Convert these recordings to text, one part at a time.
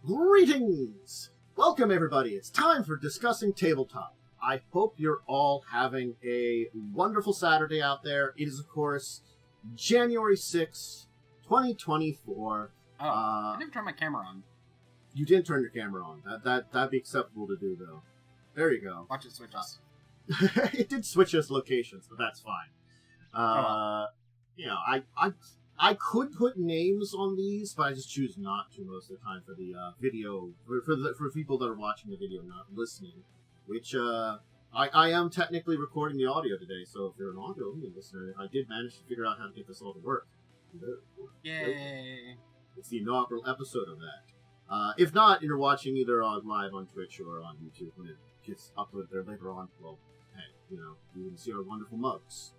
Greetings! Welcome everybody, it's time for Discussing Tabletop. I hope you're all having a wonderful Saturday out there. It is, of course, January 6th, 2024. I didn't turn my camera on. You didn't turn your camera on. That'd be acceptable to do, though. There you go. Watch it switch us. It did switch us locations, but that's fine. You know, I could put names on these, but I just choose not to most of the time for the video, for people that are watching the video, not listening. Which, I am technically recording the audio today, so if you're an audio-only listener, I did manage to figure out how to get this all to work. Yay! It's the inaugural episode of that. If not, you're watching either live on Twitch or on YouTube when it gets uploaded there later on. Well, hey, you know, you can see our wonderful mugs.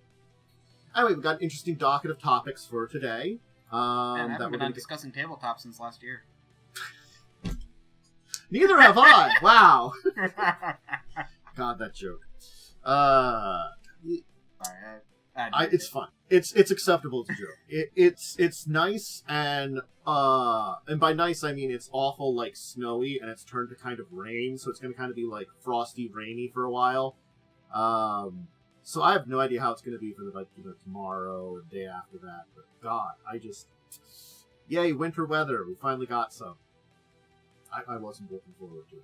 Anyway, we've got an interesting docket of topics for today. Man, I haven't been on Discussing Tabletop since last year. Neither have I! Wow! God, that joke. Sorry, It's fun. It's acceptable as a joke. It's nice, and by nice I mean it's awful, like, snowy, and it's turned to kind of rain, so it's going to kind of be, like, frosty, rainy for a while. So I have no idea how it's going to be for, like, you know, tomorrow or the day after that, but God, yay, winter weather, we finally got some. I wasn't looking forward to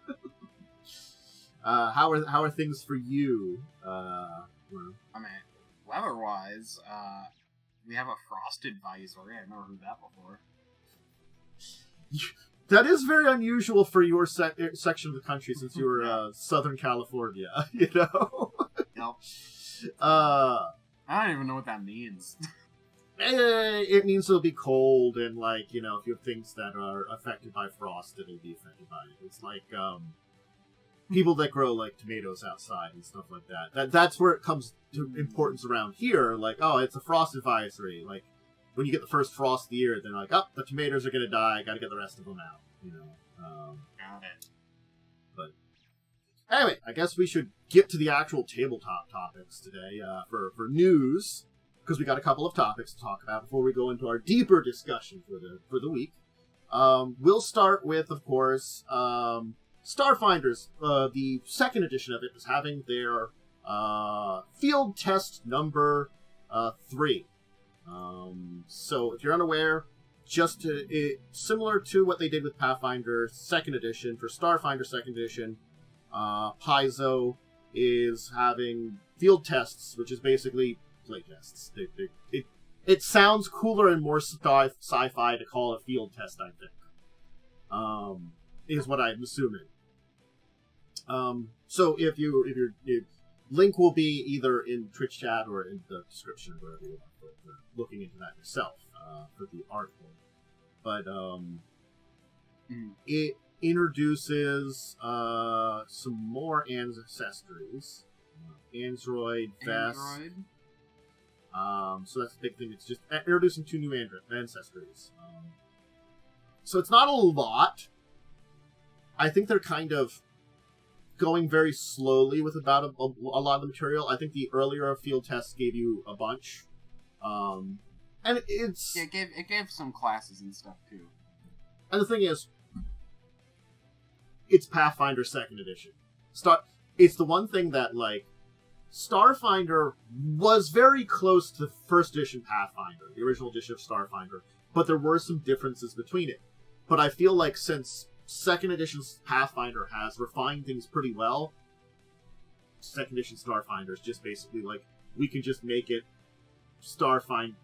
it. How are things for you? I mean, weather-wise, we have a frost advisory. I've never heard that before. That is very unusual for your section of the country, since you were Southern California, you know? Yep. I don't even know what that means. It means it'll be cold, and, like, you know, if you have things that are affected by frost, it'll be affected by it. It's like, people that grow, like, tomatoes outside and stuff like that. That's where it comes to importance around here. Like, oh, it's a frost advisory. Like, when you get the first frost of the year, they're like, oh, the tomatoes are going to die. Got to get the rest of them out, you know. Got it. But anyway, I guess we should get to the actual tabletop topics today for news, because we got a couple of topics to talk about before we go into our deeper discussion for the week. We'll start with, of course, Starfinders. The second edition of it is having their field test number 3. So if you're unaware, similar to what they did with Pathfinder 2nd edition, for Starfinder 2nd edition, Paizo is having field tests, which is basically play tests. It sounds cooler and more sci-fi to call it a field test, I think. Is what I'm assuming. So if your link will be either in Twitch chat or in the description or wherever you want for looking into that yourself for the article. But it introduces some more ancestries. Android, Vest. So that's the big thing. It's just introducing 2 new ancestries. So it's not a lot. I think they're kind of going very slowly with about a lot of the material. I think the earlier field tests gave you a bunch. And it's... Yeah, it gave some classes and stuff, too. And the thing is, it's Pathfinder 2nd edition. It's the one thing that, like, Starfinder was very close to the 1st edition Pathfinder, the original edition of Starfinder, but there were some differences between it. But I feel like since 2nd edition Pathfinder has refined things pretty well, 2nd edition Starfinder is just basically like, we can just make it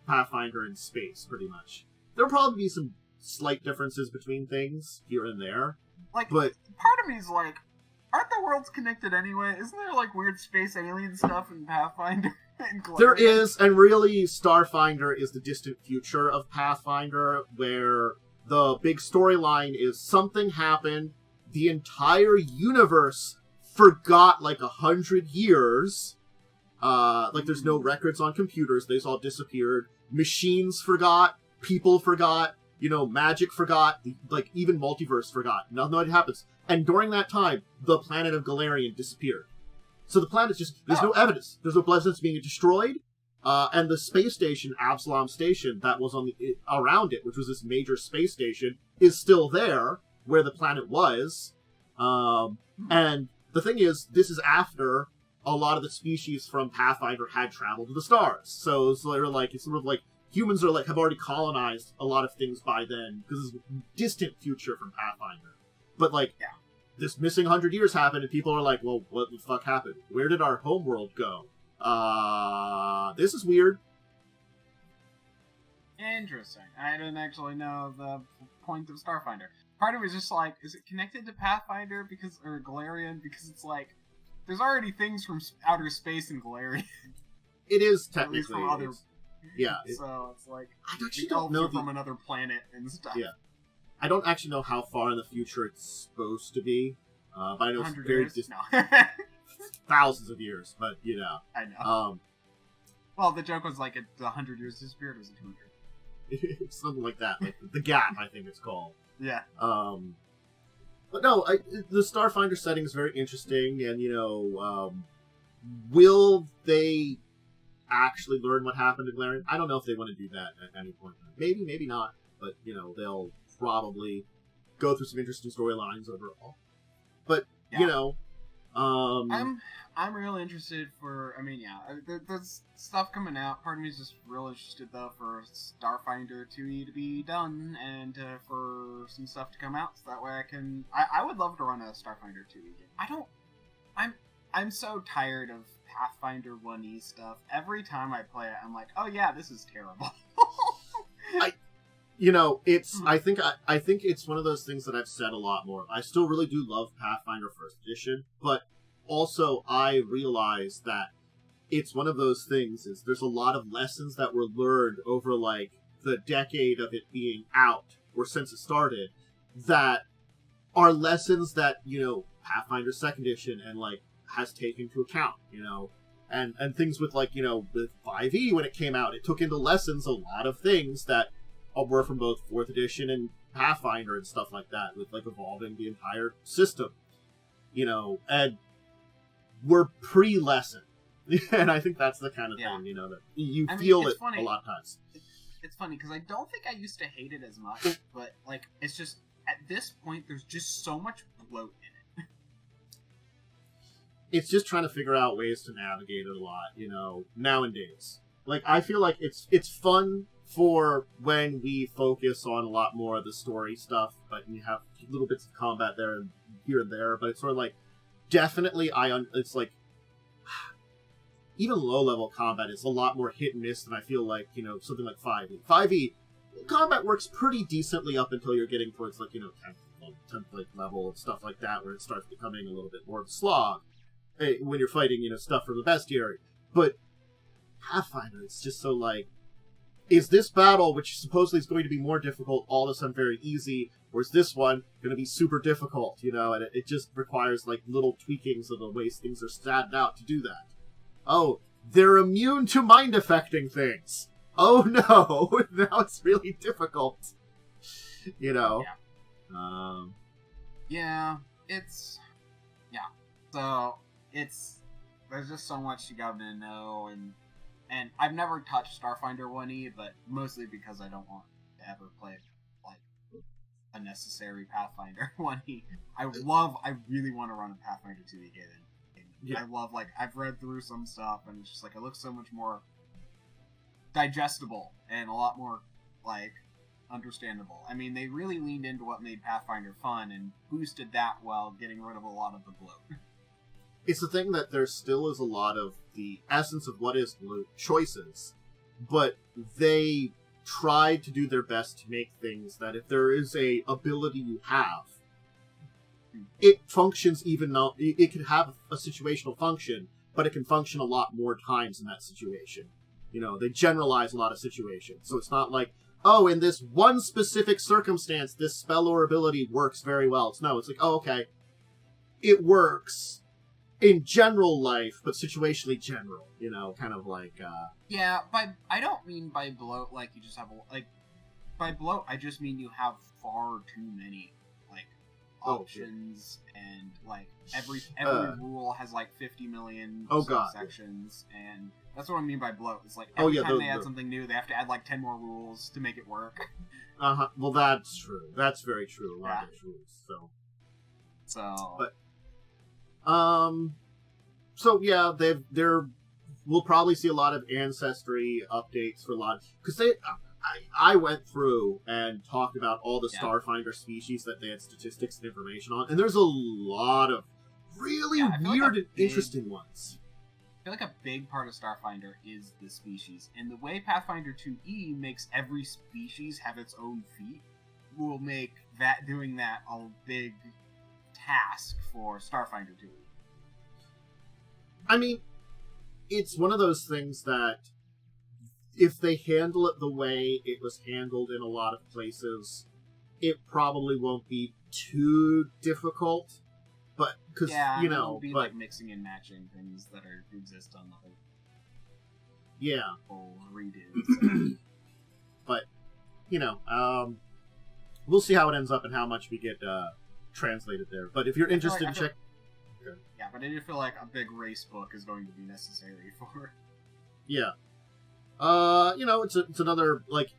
Pathfinder in space, pretty much. There'll probably be some slight differences between things here and there. Like, but part of me is like, aren't the worlds connected anyway? Isn't there, like, weird space alien stuff in Pathfinder? There is, and really, Starfinder is the distant future of Pathfinder, where the big storyline is something happened, the entire universe forgot, like, 100 years. Like, there's no records on computers, they've all disappeared. Machines forgot, people forgot, you know, magic forgot, like, even multiverse forgot. Nothing happens. And during that time, the planet of Galarian disappeared. So the planet's just, there's no evidence. There's no evidence being destroyed. And the space station, Absalom Station, that was on the around it, which was this major space station, is still there where the planet was. And the thing is, this is after a lot of the species from Pathfinder had traveled to the stars. So it's sort of like humans are have already colonized a lot of things by then, because it's a distant future from Pathfinder. But this missing 100 years happened, and people are like, well, what the fuck happened? Where did our homeworld go? This is weird. Interesting. I didn't actually know the point of Starfinder. Part of it is just like, is it connected to Pathfinder or Galarian? Because it's like, there's already things from outer space in Galarian. It is At least technically. from other. Yeah. So it's like, I actually the don't know elves are from another planet and stuff. Yeah. I don't actually know how far in the future it's supposed to be. But I know it's very distant. No. Thousands of years, but I know. Well, the joke was like, 100 years disappeared, or was it 200? Something like that. Like the gap, I think it's called. Yeah. But no, the Starfinder setting is very interesting, and will they actually learn what happened to Galarian? I don't know if they want to do that at any point. Maybe, maybe not. But they'll probably go through some interesting storylines overall. But I'm real interested for. I mean, there's stuff coming out. Part of me is just real interested though for Starfinder 2e to be done and for some stuff to come out, so that way I can. I would love to run a Starfinder 2e game. I'm so tired of Pathfinder 1e stuff. Every time I play it, I'm like, oh yeah, this is terrible. I think it's one of those things that I've said a lot more. I still really do love Pathfinder First Edition, but also I realize that it's one of those things is there's a lot of lessons that were learned over like the decade of it being out or since it started that are lessons that Pathfinder Second Edition and like has taken into account, and things with like with 5e when it came out, it took into lessons a lot of things that were from both 4th edition and Pathfinder and stuff like that, with like evolving the entire system, and we're pre-lesson. And I think that's the kind of thing, that you feel it funny. A lot of times. It's funny, because I don't think I used to hate it as much, but like, it's just, at this point, there's just so much bloat in it. It's just trying to figure out ways to navigate it a lot, nowadays. Like, I feel like it's fun for when we focus on a lot more of the story stuff, but you have little bits of combat there and here and there, but it's sort of like, definitely, it's like, even low-level combat is a lot more hit and miss than I feel like, something like 5e. 5e, combat works pretty decently up until you're getting towards, like, 10th level and stuff like that, where it starts becoming a little bit more of a slog, when you're fighting, stuff from the bestiary. But Pathfinder, it's just so, like, is this battle, which supposedly is going to be more difficult, all of a sudden very easy, or is this one going to be super difficult, and it just requires, like, little tweakings of the ways things are statted out to do that. Oh, they're immune to mind-affecting things. Oh no, now it's really difficult. Yeah. So, there's just so much you gotta know, and I've never touched Starfinder 1e, but mostly because I don't want to ever play, like, a necessary Pathfinder 1e. I really want to run a Pathfinder 2e game. Yeah. I love, like, I've read through some stuff, and it's just, like, it looks so much more digestible and a lot more, like, understandable. I mean, they really leaned into what made Pathfinder fun and boosted that while getting rid of a lot of the bloat. It's the thing that there still is a lot of the essence of what is bloat choices, but they tried to do their best to make things that if there is a ability you have, it functions even though it can have a situational function, but it can function a lot more times in that situation. They generalize a lot of situations. So it's not like, oh, in this one specific circumstance, this spell or ability works very well. It's like, oh, okay, it works in general life, but situationally general, kind of like... Yeah, I don't mean by bloat, like, you just have, by bloat, I just mean you have far too many, like, options, and like every rule has like 50 million sections, and that's what I mean by bloat. It's like every time they add something new, they have to add like 10 more rules to make it work. Well, that's true. That's very true. A lot of those rules. So yeah, we'll probably see a lot of ancestry updates for a lot, because I went through and talked about all the Starfinder species that they had statistics and information on, and there's a lot of really weird and interesting ones. I feel like a big part of Starfinder is the species, and the way Pathfinder 2e makes every species have its own feat will make doing that a big task for Starfinder 2e. I mean, it's one of those things that if they handle it the way it was handled in a lot of places, it probably won't be too difficult. But because it'll be like mixing and matching things that exist on the whole redo. But we'll see how it ends up and how much we get translated there. But if you're interested in check. Okay. Yeah, but I do feel like a big race book is going to be necessary for. Yeah. It's another like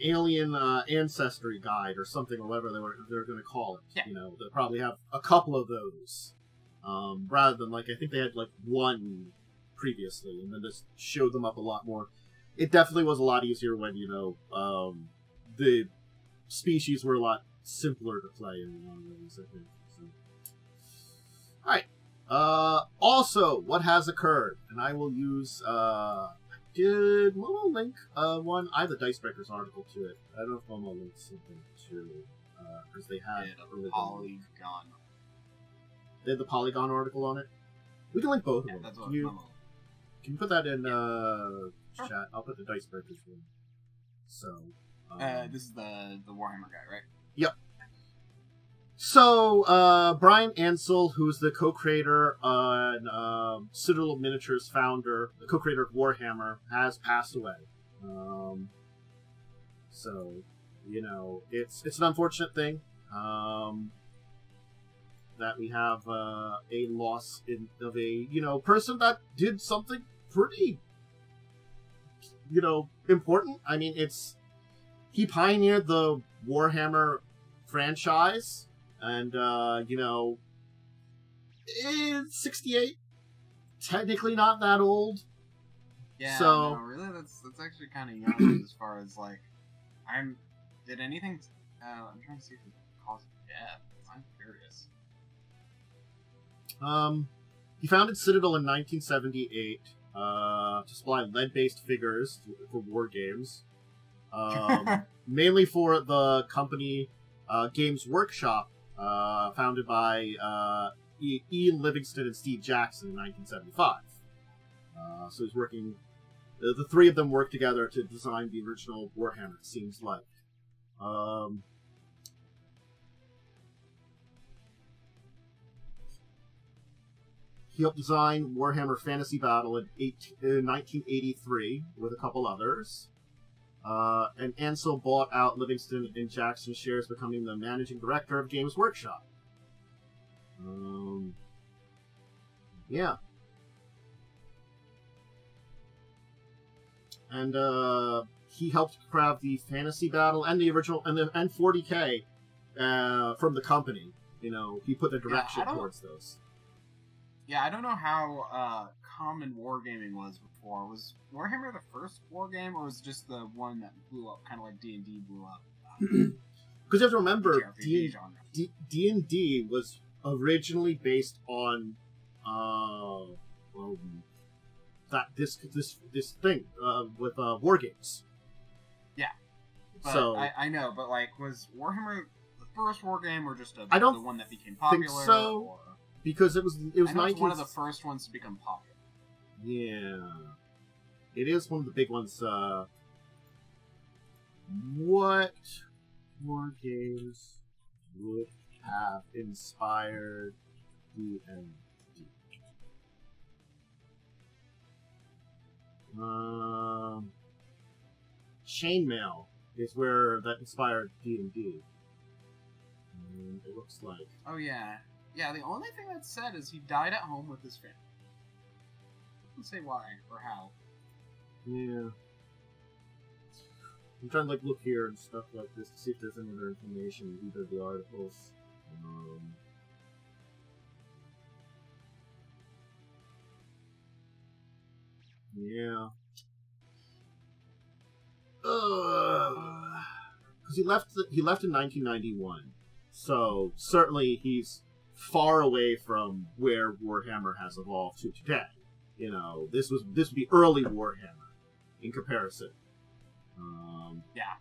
alien ancestry guide or something, or whatever they're going to call it. Yeah. They'll probably have a couple of those, rather than I think they had like one previously, and then just showed them up a lot more. It definitely was a lot easier when the species were a lot simpler to play in a lot of ways, I think. So. All right. Also, what has occurred, and I will use. Did Momo link one? I have the Dicebreakers article to it. I don't know if Momo linked something to because they had a Polygon. They had the Polygon article on it. We can link both of them. That's Can you put that in chat? I'll put the Dicebreakers one. So this is the Warhammer guy, right? Yep. So, Brian Ansel, who's the co-creator and Citadel Miniatures founder, the co-creator of Warhammer, has passed away. So, it's an unfortunate thing that we have a loss of a person that did something pretty important. I mean, he pioneered the Warhammer franchise. And, it's 68. Technically not that old. Yeah, so... no, really, that's actually kind of young as far as, did anything... I'm trying to see if it caused death. I'm curious. He founded Citadel in 1978, to supply lead-based figures for war games. Mainly for the company, Games Workshop, founded by Ian Livingston and Steve Jackson in 1975. So he's working... The three of them worked together to design the original Warhammer, it seems like. He helped design Warhammer Fantasy Battle in 1983 with a couple others. And Ansel bought out Livingston and Jackson shares, becoming the managing director of Games Workshop. Yeah. And he helped craft the Fantasy Battle and the original and 40K from the company. He put the direction towards those. Yeah, I don't know how common wargaming was before. Was Warhammer the first wargame, or was it just the one that blew up, kind of like D&D blew up? Because you have to remember, D&D was originally based on this thing with war games. Yeah, but so I know, but was Warhammer the first wargame, or just the one that became popular? Think so. Or... Because it was one of the first ones to become popular. Yeah. It is one of the big ones. What war games would have inspired D&D? Chainmail is where that inspired D&D. And it looks like... Oh, yeah. Yeah, the only thing that's said is he died at home with his family. Doesn't say why or how. Yeah. I'm trying to like look here and stuff like this to see if there's any other information in either of the articles. Yeah. Because he left in 1991, so certainly he's far away from where Warhammer has evolved to today. You know, this would be early Warhammer in comparison. Yeah.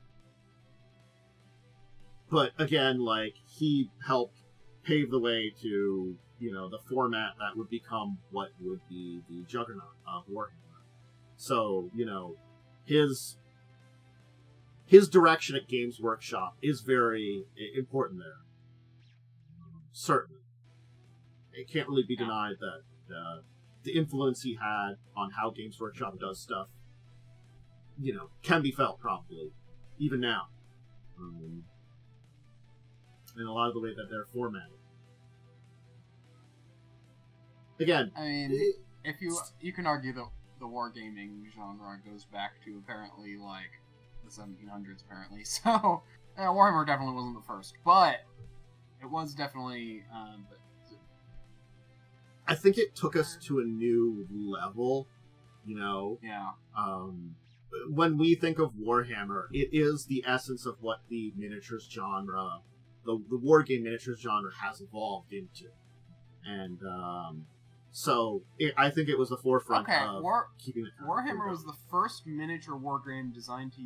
But again, like, he helped pave the way to, you know, the format that would become what would be the juggernaut of Warhammer. So, you know, his direction at Games Workshop is very important there. Certainly. It can't really be denied that the influence he had on how Games Workshop does stuff, you know, can be felt probably, even now. In a lot of the way that they're formatted. Again, I mean, if you can argue that the wargaming genre goes back to apparently like the 1700s, apparently. So Warhammer definitely wasn't the first, but it was definitely. I think it took us to a new level. You know. Yeah. When we think of Warhammer, it is the essence of what the miniatures genre, the wargame miniatures genre, has evolved into, and so I think it was the forefront of keeping it. Warhammer was the first miniature wargame designed to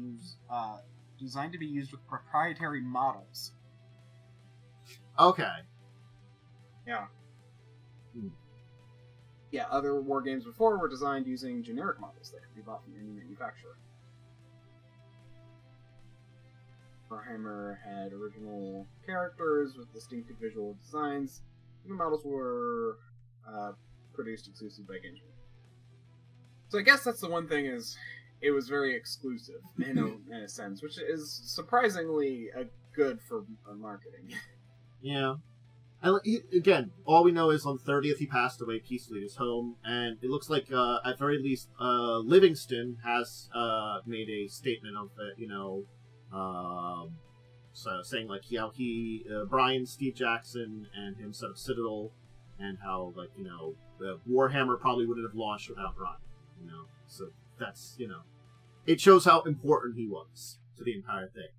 be used with proprietary models. Okay. Yeah. Yeah, other war games before were designed using generic models that could be bought from any manufacturer. Warhammer had original characters with distinctive visual designs. The models were produced exclusively by Games Workshop. So I guess that's the one thing, is it was very exclusive in a sense, which is surprisingly good for marketing. Yeah. Again, all we know is on 30th he passed away peacefully at his home, and it looks like, at very least, Livingston has made a statement of it, you know, so saying, like, how he, Brian, Steve Jackson, and him set up Citadel, and how, like, you know, Warhammer probably wouldn't have launched without Brian, you know, so that's, you know, it shows how important he was to the entire thing.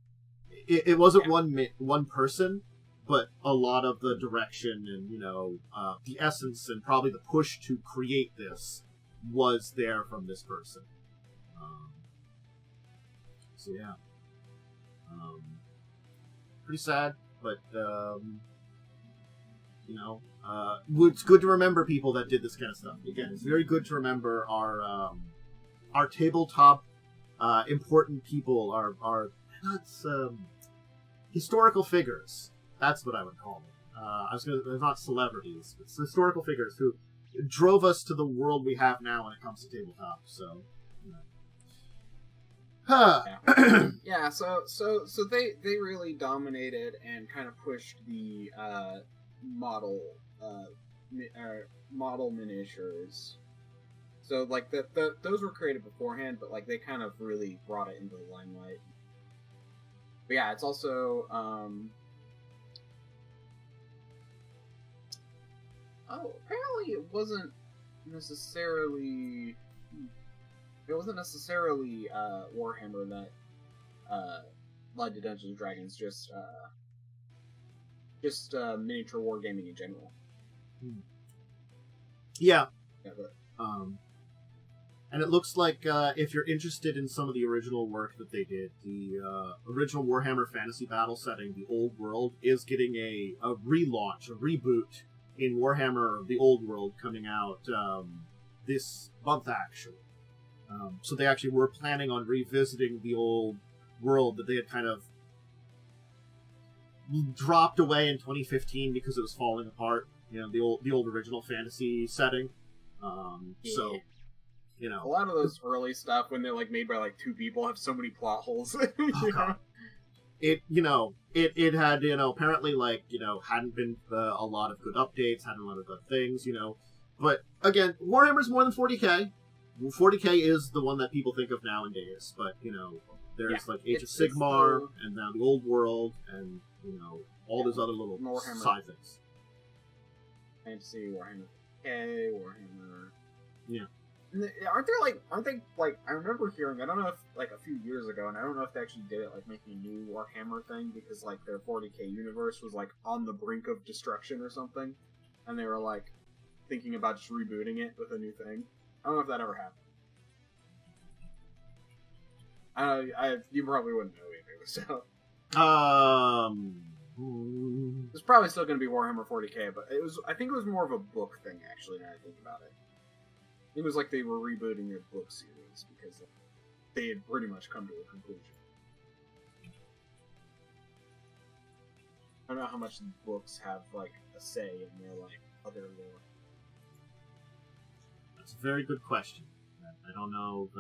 It wasn't one person, but a lot of the direction and, you know, the essence and probably the push to create this was there from this person. So yeah. Pretty sad, but, you know, it's good to remember people that did this kind of stuff. Again, it's very good to remember our tabletop important people, our not historical figures. That's what I would call them. They're not celebrities, but historical figures who drove us to the world we have now when it comes to tabletop. So, you know. Yeah. So they really dominated and kind of pushed the model miniatures. So like those were created beforehand, but like they kind of really brought it into the limelight. But yeah, it's also apparently it wasn't necessarily Warhammer that led to Dungeons and Dragons, just miniature wargaming in general. Yeah. Yeah, but, and it looks like if you're interested in some of the original work that they did, the original Warhammer Fantasy Battle setting, the Old World, is getting a relaunch, a reboot in Warhammer the Old World coming out this month, actually. So they actually were planning on revisiting the Old World that they had kind of dropped away in 2015 because it was falling apart. You know, the old original fantasy setting. So, you know, a lot of those early stuff when they're like made by like two people have so many plot holes. Oh, God. it had, apparently, like, hadn't been a lot of good updates, hadn't a lot of good things, But, again, Warhammer's more than 40k. 40k is the one that people think of nowadays, but, there's, like, Age of Sigmar, and now the Old World, and, all those other little Warhammer side things. Fantasy, Warhammer K, Warhammer... Yeah. Aren't they I remember hearing, I don't know if, like, a few years ago, and I don't know if they actually did it, like, making a new Warhammer thing, because, like, their 40k universe was, like, on the brink of destruction or something, and they were, like, thinking about just rebooting it with a new thing. I don't know if that ever happened. You probably wouldn't know either, so... It's probably still going to be Warhammer 40k, but I think it was more of a book thing, actually, now I think about it. It was like they were rebooting their book series because they had pretty much come to a conclusion. I don't know how much books have, like, a say in their, like, other lore. That's a very good question. I don't know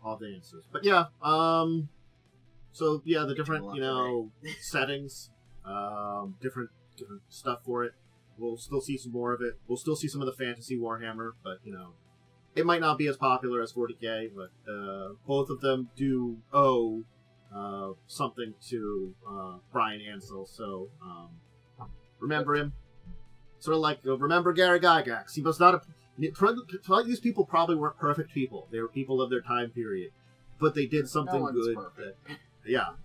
all the answers. But yeah, so yeah, the different, settings, different stuff for it. We'll still see some more of it. We'll still see some of the fantasy Warhammer, but, it might not be as popular as 40k, but both of them do owe something to Brian Ansell, so remember him. Sort of like, remember Gary Gygax. He must not have... These people probably weren't perfect people. They were people of their time period. But they did something good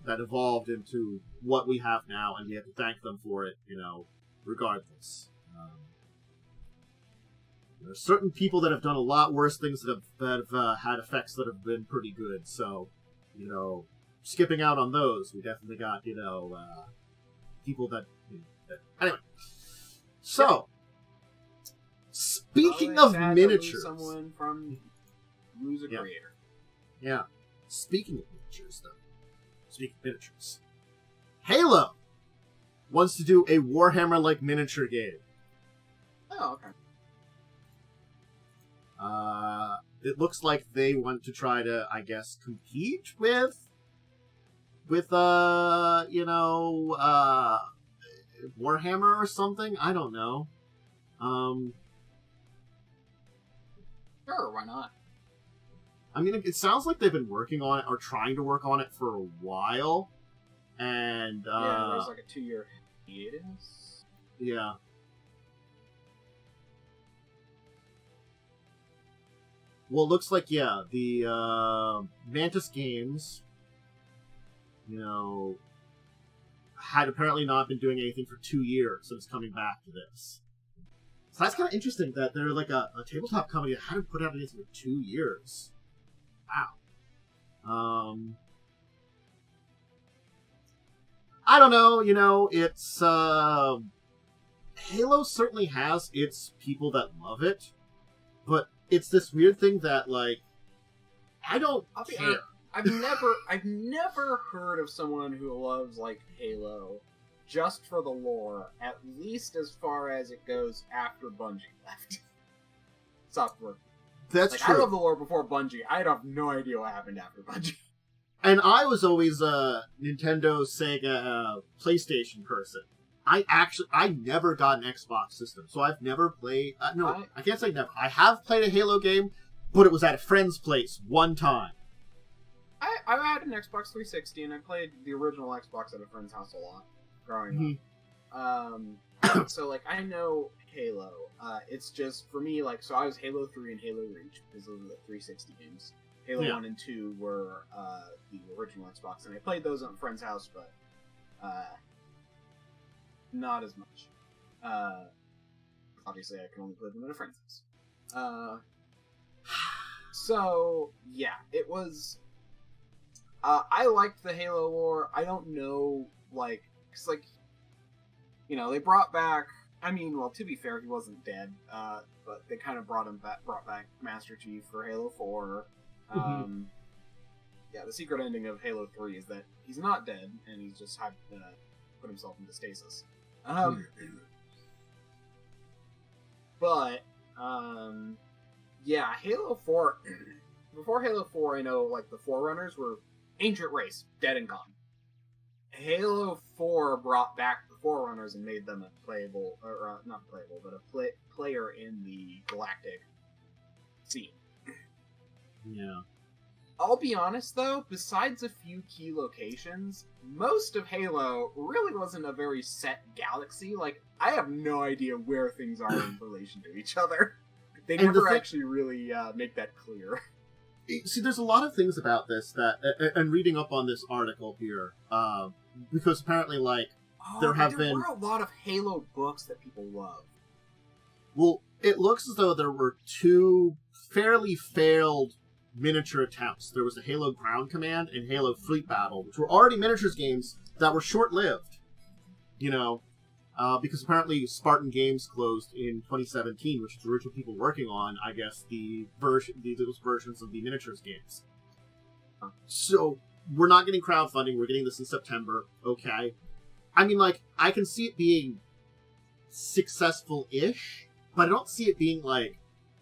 that evolved into what we have now, and we have to thank them for it, regardless. There are certain people that have done a lot worse things that have had effects that have been pretty good, so, skipping out on those, we definitely got, people that... Anyway. So, speaking of miniatures... Someone from lose a creator. Yeah. Speaking of miniatures, though. Speaking of miniatures. Halo wants to do a Warhammer-like miniature game. Oh, okay. It looks like they want to try to, I guess, compete with Warhammer or something? I don't know. Sure, why not? I mean, it sounds like they've been working on it, or trying to work on it for a while. And, yeah, there's like a 2-year hiatus. Yeah. Well, it looks like, the, Mantis Games, had apparently not been doing anything for 2 years since coming back to this. So that's kind of interesting that they're like a tabletop company that hadn't put out anything for 2 years. Wow. I don't know, it's, Halo certainly has its people that love it, but it's this weird thing that, like, I don't care. I've never heard of someone who loves, like, Halo just for the lore, at least as far as it goes after Bungie left. Software. That's true. I love the lore before Bungie. I'd have no idea what happened after Bungie. And I was always a Nintendo, Sega, PlayStation person. I never got an Xbox system, so I've never played... I can't say never. I have played a Halo game, but it was at a friend's place one time. I had an Xbox 360, and I played the original Xbox at a friend's house a lot growing up. So, like, I know Halo. It's just, for me, like, so I was Halo 3 and Halo Reach, because those were the 360 games. Halo 1 and 2 were the original Xbox, and I played those at a friend's house, but not as much. Obviously, I can only play them at a friend's house. So, yeah, it was... I liked the Halo lore. I don't know, like... Cause, like, they brought back... I mean, well, to be fair, he wasn't dead, but they kind of brought back Master Chief for Halo 4. Yeah, the secret ending of Halo 3 is that he's not dead, and he's just had to put himself into stasis. But, yeah, Halo 4... Before Halo 4, I know, like, the Forerunners were ancient race, dead and gone. Halo 4 brought back the Forerunners and made them a playable, or not playable, but a player in the galactic scene. Yeah. I'll be honest though, besides a few key locations, most of Halo really wasn't a very set galaxy. Like, I have no idea where things are in relation to each other. They never actually really make that clear. See, there's a lot of things about this that, and reading up on this article here, because apparently, like, there were a lot of Halo books that people love. Well, it looks as though there were two fairly failed miniature attempts. There was the Halo Ground Command and Halo Fleet Battle, which were already miniatures games that were short-lived, you know, because apparently Spartan Games closed in 2017, which is the original people working on, I guess, those versions of the miniatures games. So, we're not getting crowdfunding, we're getting this in September, okay. I mean, like, I can see it being successful-ish, but I don't see it being, like,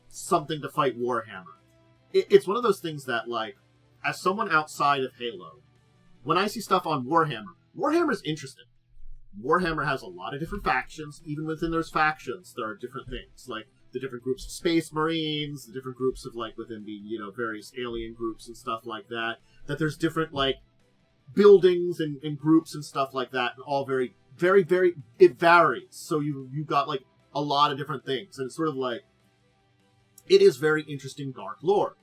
something to fight Warhammer. It's one of those things that, like, as someone outside of Halo, when I see stuff on Warhammer, Warhammer's interesting. Warhammer has a lot of different factions. Even within those factions, there are different things, like the different groups of Space Marines, the different groups of, like, within the, you know, various alien groups and stuff like that. That there's different, like, buildings and groups and stuff like that, and all very, very, very, it varies. So you've got, like, a lot of different things, and it's sort of like, it is very interesting dark lore.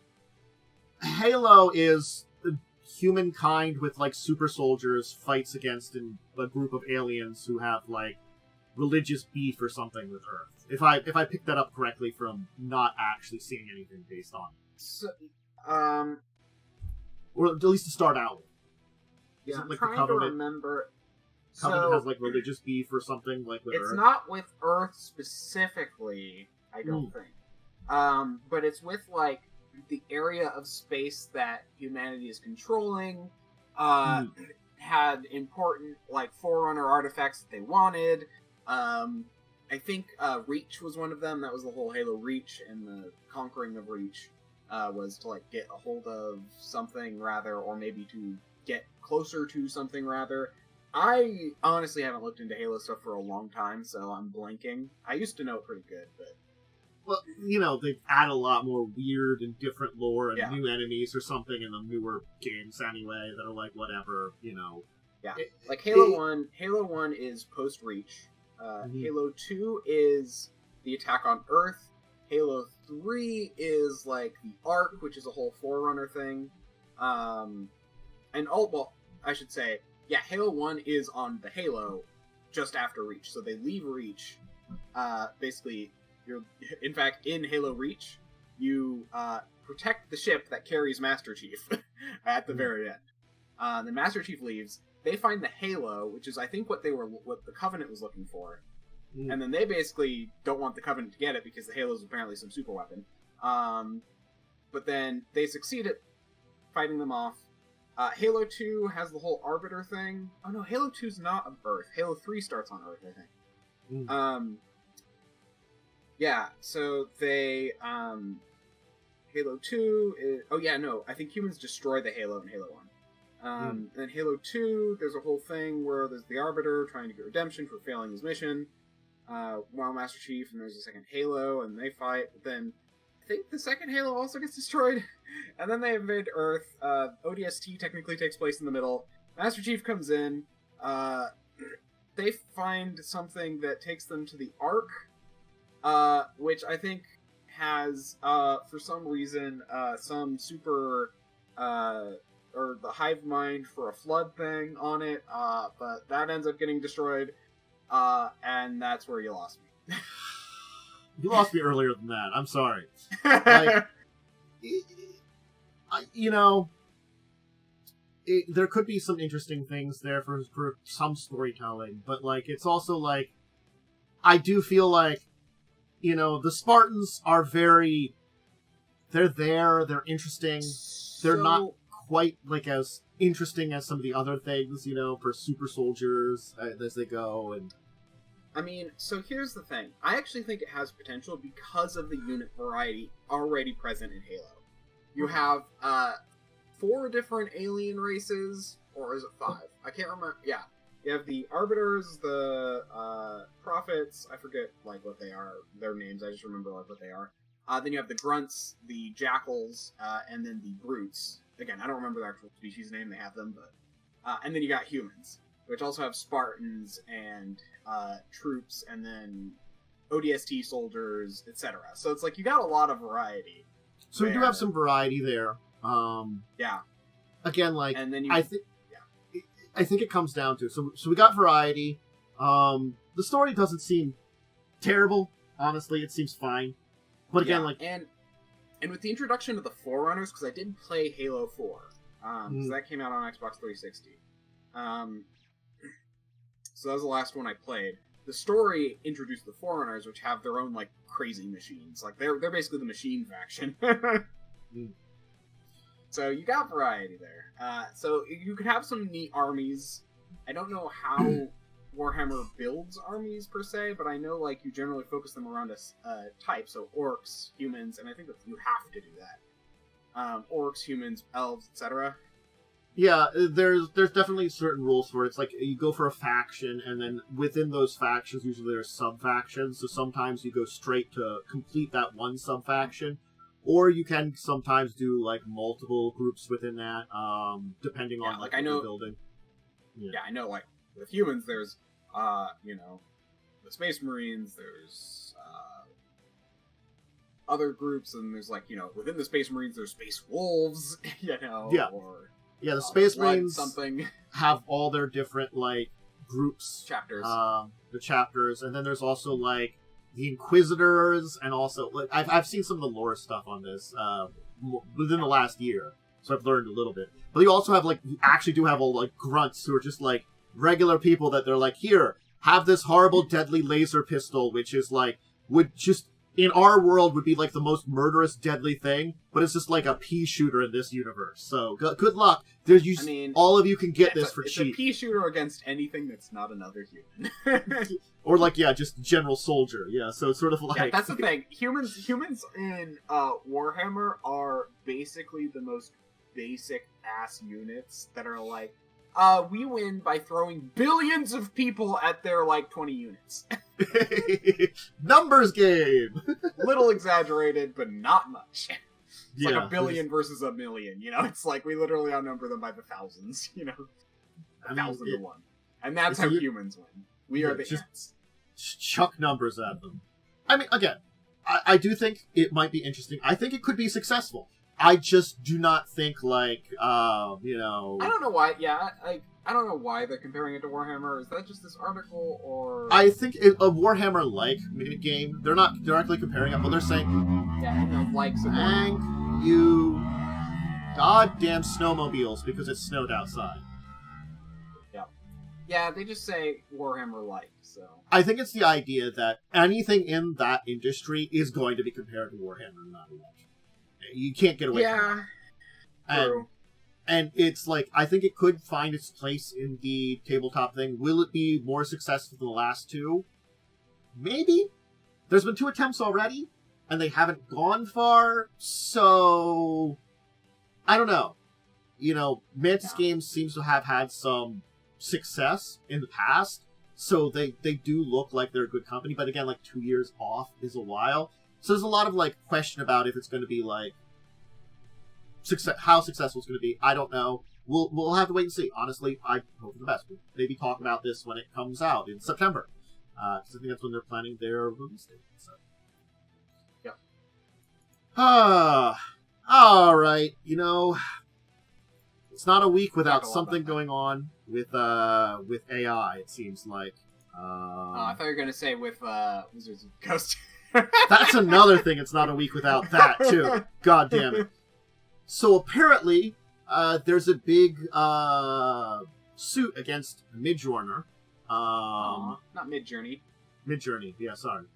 Halo is humankind with, like, super soldiers fights against a group of aliens who have, like, religious beef or something with Earth. If I picked that up correctly from not actually seeing anything based on it. So, or at least to start out with. Yeah, I'm trying to remember. Covenant has, like, religious beef or something, like, with Earth. It's not with Earth specifically, I don't think. But it's with, like, the area of space that humanity is controlling, had important, like, Forerunner artifacts that they wanted. I think Reach was one of them. That was the whole Halo Reach, and the conquering of Reach was to, like, get a hold of something, rather, or maybe to get closer to something, rather. I honestly haven't looked into Halo stuff for a long time, so I'm blanking. I used to know it pretty good, but... Well, you know, they've added a lot more weird and different lore and new enemies or something in the newer games anyway that are like, whatever, you know. Yeah, like Halo 1 is post-Reach. Halo 2 is the attack on Earth. Halo 3 is, like, the Ark, which is a whole Forerunner thing. I should say, yeah, Halo 1 is on the Halo just after Reach. So they leave Reach, basically... In fact, in Halo Reach, you protect the ship that carries Master Chief at the very end. The Master Chief leaves. They find the Halo, which is, I think, what the Covenant was looking for, and then they basically don't want the Covenant to get it because the Halo is apparently some super weapon. But then they succeed at fighting them off. Halo 2 has the whole Arbiter thing. Oh no, Halo 2's not on Earth. Halo 3 starts on Earth, I think. Yeah, so they, Halo 2 is... Oh, yeah, no, I think humans destroy the Halo in Halo 1. And Halo 2, there's a whole thing where there's the Arbiter trying to get redemption for failing his mission, while Master Chief, and there's a second Halo, and they fight, but then I think the second Halo also gets destroyed, and then they invade Earth. ODST technically takes place in the middle. Master Chief comes in, they find something that takes them to the Ark, which I think has, for some reason, some super, or the hive mind for a flood thing on it, but that ends up getting destroyed, and that's where you lost me. You lost me earlier than that. I'm sorry. Like, you know, there could be some interesting things there for some storytelling, but, like, it's also, like, I do feel like, you know, the Spartans are they're interesting. They're not quite, like, as interesting as some of the other things, you know, for super soldiers as they go. And I mean, so here's the thing. I actually think it has potential because of the unit variety already present in Halo. You have 4 different alien races, or is it 5? I can't remember. Yeah. You have the Arbiters, the Prophets, I forget, like, what they are, their names, I just remember, like, what they are. Then you have the Grunts, the Jackals, and then the Brutes. Again, I don't remember the actual species name, they have them, but... and then you got humans, which also have Spartans and troops, and then ODST soldiers, etc. So it's like, you got a lot of variety. So we do have some variety there. Yeah. Again, like, And then I think it comes down to so we got variety. The story doesn't seem terrible. Honestly, it seems fine. But again, like, and with the introduction of the Forerunners, because I did play Halo 4, because that came out on Xbox 360. So that was the last one I played. The story introduced the Forerunners, which have their own, like, crazy machines. Like, they're basically the machine faction. So you got variety there. So you could have some neat armies. I don't know how Warhammer builds armies per se, but I know, like, you generally focus them around a type. So orcs, humans, and I think that you have to do that. Orcs, humans, elves, etc. Yeah, there's definitely certain rules for it. It's like you go for a faction, and then within those factions, usually there's sub-factions. So sometimes you go straight to complete that one sub-faction. Or you can sometimes do, like, multiple groups within that, depending on, like, what you're building. Yeah, I know, like, with humans, there's, you know, the Space Marines, there's, other groups, and there's, like, you know, within the Space Marines, there's Space Wolves, you know, or... Yeah, the Space Marines something. have all their different, like, groups. Chapters. The chapters, and then there's also, like, the Inquisitors, and also, like, I've seen some of the lore stuff on this within the last year, so I've learned a little bit. But you also have, like, you actually do have all, like, grunts who are just, like, regular people that they're like, here, have this horrible deadly laser pistol, which is, like, would just, in our world, would be, like, the most murderous deadly thing, but it's just, like, a pea shooter in this universe. So, good luck. There's all of you can get this for cheap. It's a pea shooter against anything that's not another human. Or, like, yeah, just general soldier. Yeah, so it's sort of like... Yeah, that's the thing. Humans in Warhammer are basically the most basic-ass units that are like, we win by throwing billions of people at their, like, 20 units. Numbers game! Little exaggerated, but not much. It's yeah, like a billion versus a million, you know? It's like we literally outnumber them by the thousands, you know? 1,000 to 1. And that's how humans win. We are the ants. Chuck numbers at them. I mean, again, I do think it might be interesting. I think it could be successful. I just do not think, like, you know... I don't know why, I don't know why they're comparing it to Warhammer. Is that just this article, or... I think a Warhammer-like game, they're not directly comparing it, but they're saying... Yeah, you know, like... Thank you, goddamn snowmobiles, because it snowed outside. Yeah. Yeah, they just say Warhammer-like, so... I think it's the idea that anything in that industry is going to be compared to Warhammer no matter what. You can't get away from it. True. And it's like, I think it could find its place in the tabletop thing. Will it be more successful than the last two? Maybe. There's been 2 attempts already, and they haven't gone far, so... I don't know. You know, Mantis Games seems to have had some success in the past, so they do look like they're a good company, but again, like, 2 years off is a while. So there's a lot of, like, question about if it's going to be, like, how successful it's going to be. I don't know. We'll have to wait and see. Honestly, I hope for the best. We'll maybe talk about this when it comes out in September. Because I think that's when they're planning their release date. So. Yeah. Alright. You know, it's not a week without something going on with AI, it seems like. I thought you were going to say with Wizards of the Coast. That's another thing. It's not a week without that, too. God damn it. So apparently, there's a big suit against Midjourney. Not Midjourney. Midjourney, yeah, sorry.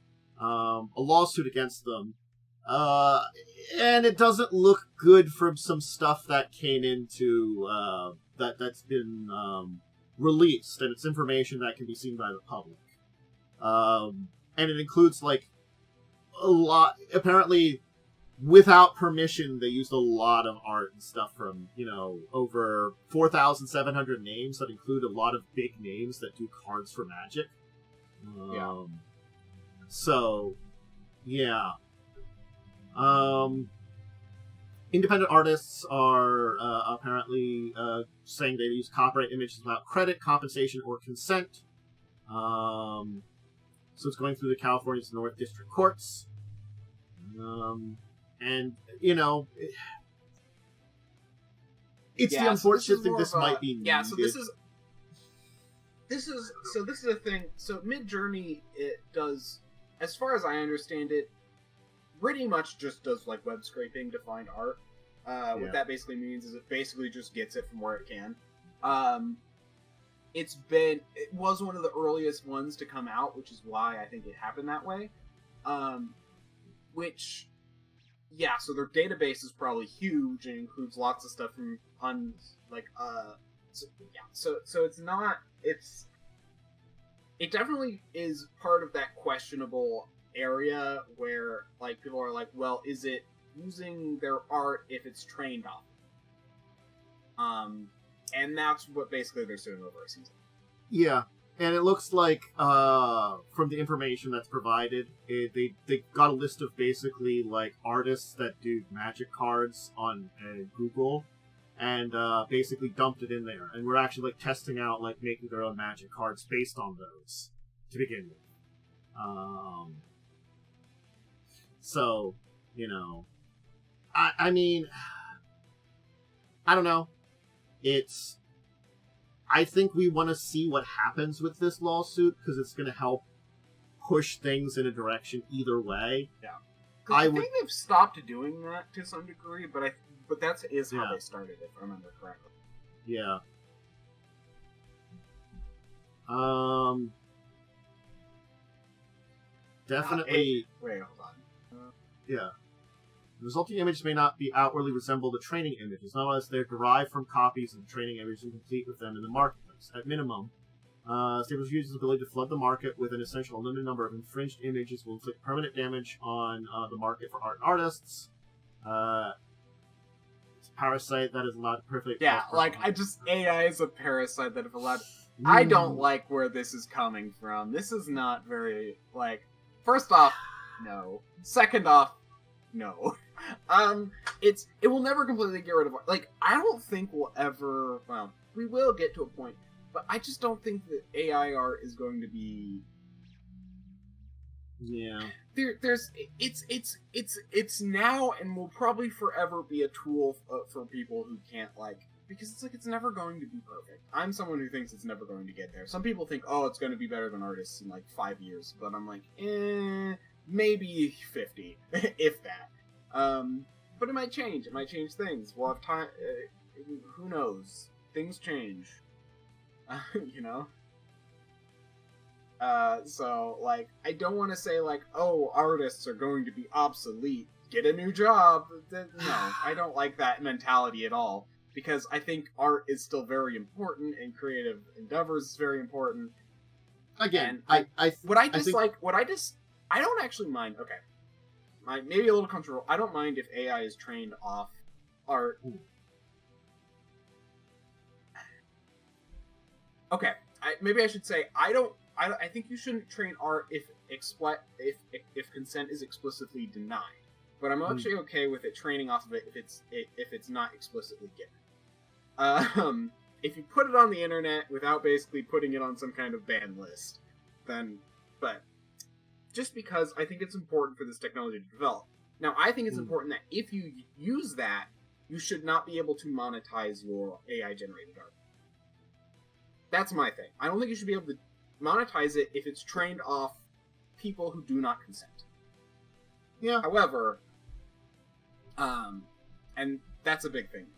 A lawsuit against them. And it doesn't look good from some stuff that came into, that's been released, and it's information that can be seen by the public. And it includes, like, a lot. Apparently, without permission, they used a lot of art and stuff from, over 4,700 names that include a lot of big names that do cards for Magic. So, yeah. Independent artists are apparently saying they use copyright images without credit, compensation, or consent. So it's going through the California's North District courts. And, it's the unfortunate thing. This might be needed. Yeah, so this is a thing. So Midjourney, it does, as far as I understand it, pretty much just does like web scraping to find art. What that basically means is it basically just gets it from where it can. It was one of the earliest ones to come out, which is why I think it happened that way. So their database is probably huge and includes lots of stuff from it definitely is part of that questionable area where like people are like, well, is it using their art if it's trained off? And that's what basically they're suing over, it seems like. Yeah. And it looks like, from the information that's provided, they got a list of basically, like, artists that do Magic cards on Google, and basically dumped it in there. And we're actually, like, testing out, like, making their own Magic cards based on those, to begin with. So, I mean, I don't know. I think we want to see what happens with this lawsuit, because it's going to help push things in a direction either way. Yeah. I think they've stopped doing that to some degree, but that is how they started, if I remember correctly. Yeah. Definitely. Wait, hold on. Yeah. The resulting image may not be outwardly resemble the training image, as long as they're derived from copies of the training image and complete with them in the marketplace. At minimum, Staples uses ability to flood the market with an essential limited number of infringed images will inflict permanent damage on the market for art and artists. It's a parasite that is allowed to perfectly... Yeah, AI is a parasite that if allowed... I don't like where this is coming from. This is not very, first off, no. Second off, no. It will never completely get rid of art. I don't think we'll ever, we will get to a point, but I just don't think that AI art is going to be... Yeah. It's now and will probably forever be a tool for people who can't, because it's never going to be perfect. I'm someone who thinks it's never going to get there. Some people think, it's going to be better than artists in 5 years, but I'm maybe 50, if that. But it might change. It might change things. We'll have time. Who knows? Things change. So, I don't want to say, artists are going to be obsolete. Get a new job. No, I don't like that mentality at all. Because I think art is still very important, and creative endeavors is very important. Again, I don't actually mind. Okay. Maybe a little controversial. I don't mind if AI is trained off art. Okay. Maybe I should say I think you shouldn't train art if consent is explicitly denied. But I'm actually okay with it training off of it if it's not explicitly given. If you put it on the internet without basically putting it on some kind of ban list, then, but just because I think it's important for this technology to develop. Now, I think it's important that if you use that, you should not be able to monetize your AI-generated art. That's my thing. I don't think you should be able to monetize it if it's trained off people who do not consent. Yeah. However, and that's a big thing.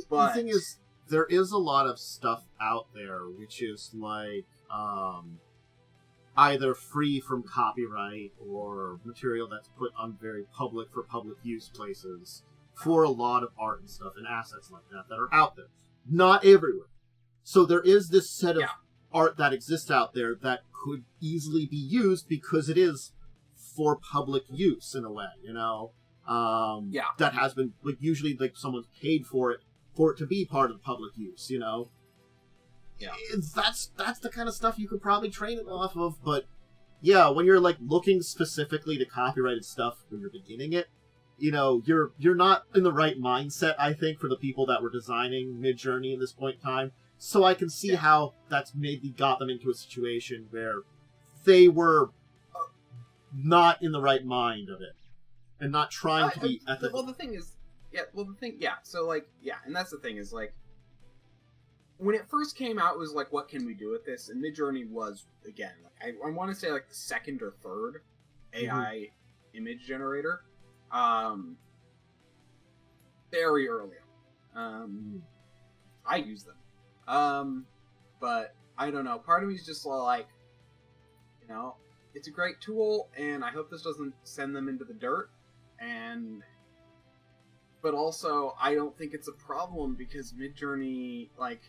But the thing is, there is a lot of stuff out there which is either free from copyright or material that's put on very public for public use places for a lot of art and stuff and assets like that are out there. Not everywhere. So there is this set of art that exists out there that could easily be used because it is for public use in a way, That has been, like, usually, like, someone's paid for it to be part of public use, you know? Yeah. That's the kind of stuff you could probably train it off of, but yeah, when you're, like, looking specifically to copyrighted stuff when you're beginning it, you know, you're not in the right mindset, I think, for the people that were designing Midjourney at this point in time. So I can see how that's maybe got them into a situation where they were not in the right mind of it, and not trying to be ethical. Well, the thing is, so, like, and that's the thing, is, like, when it first came out, it was like, what can we do with this? And Midjourney was, again, like, I want to say, like, the second or third AI image generator. Very early on. I use them. But, I don't know, part of me is just like, you know, it's a great tool, and I hope this doesn't send them into the dirt, but also, I don't think it's a problem, because Midjourney, like,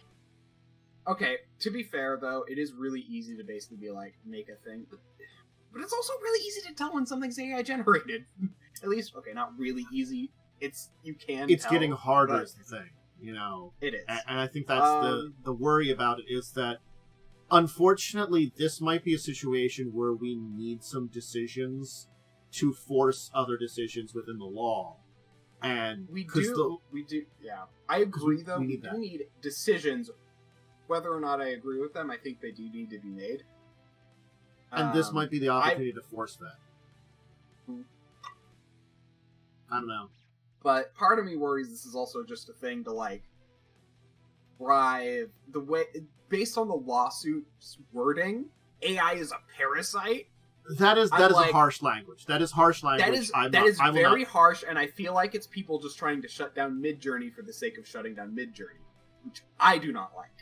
okay, to be fair, though, it is really easy to basically be like, make a thing, but it's also really easy to tell when something's AI generated. At least, okay, not really easy, you can It's tell, getting harder is the thing, you know? It is. And I think that's the worry about it, is that unfortunately, this might be a situation where we need some decisions to force other decisions within the law. And we do, yeah. I agree, though. We do need decisions. Whether or not I agree with them, I think they do need to be made. And this might be the opportunity to force that. I don't know. But part of me worries this is also just a thing to, like, drive the way... Based on the lawsuit's wording, AI is a parasite. That is like, a harsh language. That is harsh language. That is very harsh, and I feel like it's people just trying to shut down Midjourney for the sake of shutting down Midjourney, which I do not like.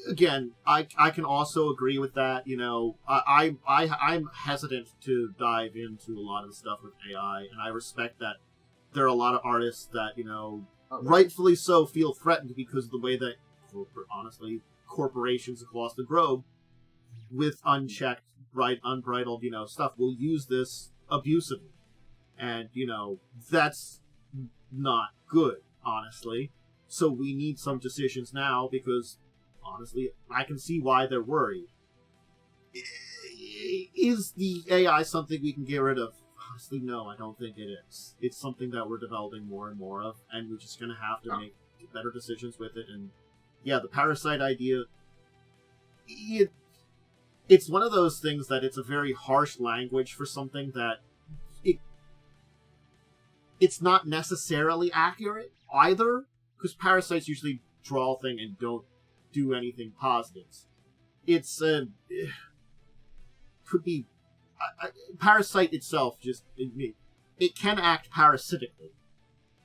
Again, I can also agree with that. You know, I'm hesitant to dive into a lot of the stuff with AI, and I respect that there are a lot of artists that, you know, rightfully so, feel threatened because of the way that, honestly, corporations across the globe, with unchecked, unbridled, you know, stuff, will use this abusively. And, you know, that's not good, honestly. So we need some decisions now, because, honestly, I can see why they're worried. Is the AI something we can get rid of? Honestly, no, I don't think it is. It's something that we're developing more and more of, and we're just going to have to make better decisions with it. And yeah, the parasite idea, it's one of those things that it's a very harsh language for something that it's not necessarily accurate either, because parasites usually draw things and don't do anything positive. It's could be parasite itself, just it can act parasitically,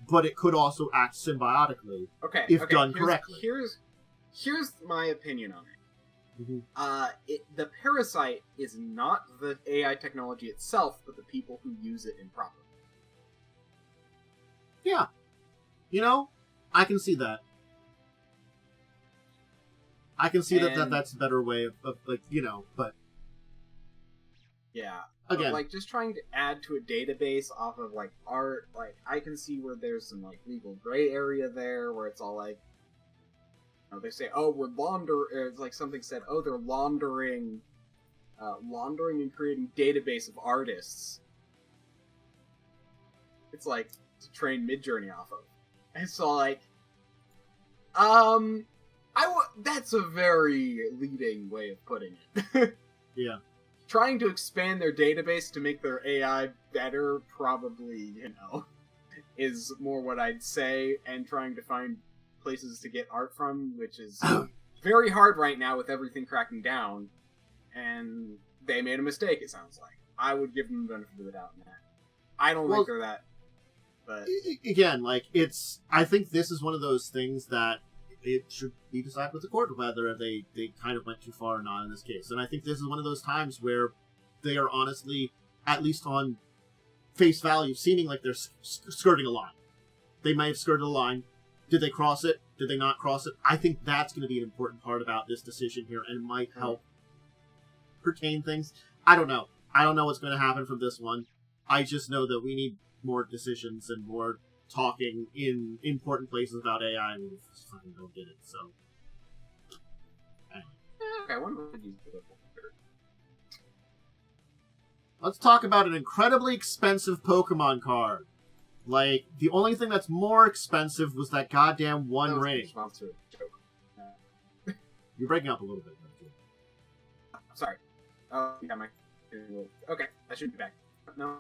but it could also act symbiotically if done correctly. Here's my opinion on it. Mm-hmm. The parasite is not the AI technology itself, but the people who use it improperly. Yeah. You know, I can see that. I can see that that's a better way of like, you know, but... Yeah. Again. But, like, just trying to add to a database off of, like, art, like, I can see where there's some, like, legal gray area there, where it's all, like, you know, they say, oh, we're it's like something said, oh, they're laundering and creating database of artists. It's, like, to train Midjourney off of. And so, like, that's a very leading way of putting it. Yeah. Trying to expand their database to make their AI better, probably, you know, is more what I'd say, and trying to find places to get art from, which is very hard right now with everything cracking down, and they made a mistake, it sounds like. I would give them the benefit of the doubt in that. I don't think they're that, but... Again, like, I think this is one of those things that it should be decided with the court whether they kind of went too far or not in this case. And I think this is one of those times where they are honestly, at least on face value, seeming like they're skirting a line. They might have skirted a line. Did they cross it? Did they not cross it? I think that's going to be an important part about this decision here, and might help pertain things. I don't know. I don't know what's going to happen from this one. I just know that we need more decisions and more talking in important places about AI, and we just fucking don't get it. So, Okay, I wonder what you do. let's talk about an incredibly expensive Pokemon card. Like, the only thing that's more expensive was that goddamn One That was a Ring. response to a joke. You're breaking up a little bit. Sorry. Oh, yeah, my. Okay, I should be back. No.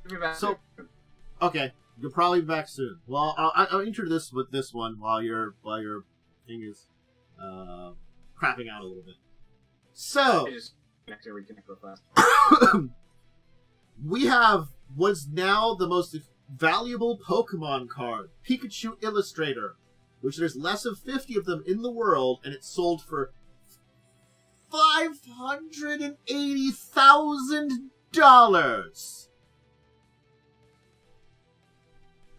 Should be back. So- soon. Okay, you'll probably be back soon. Well, I'll introduce with this one while your thing is crapping out a little bit. So I just reconnect real fast. we have what's now the most valuable Pokemon card, Pikachu Illustrator, which there's less of 50 of them in the world, and it's sold for $580,000.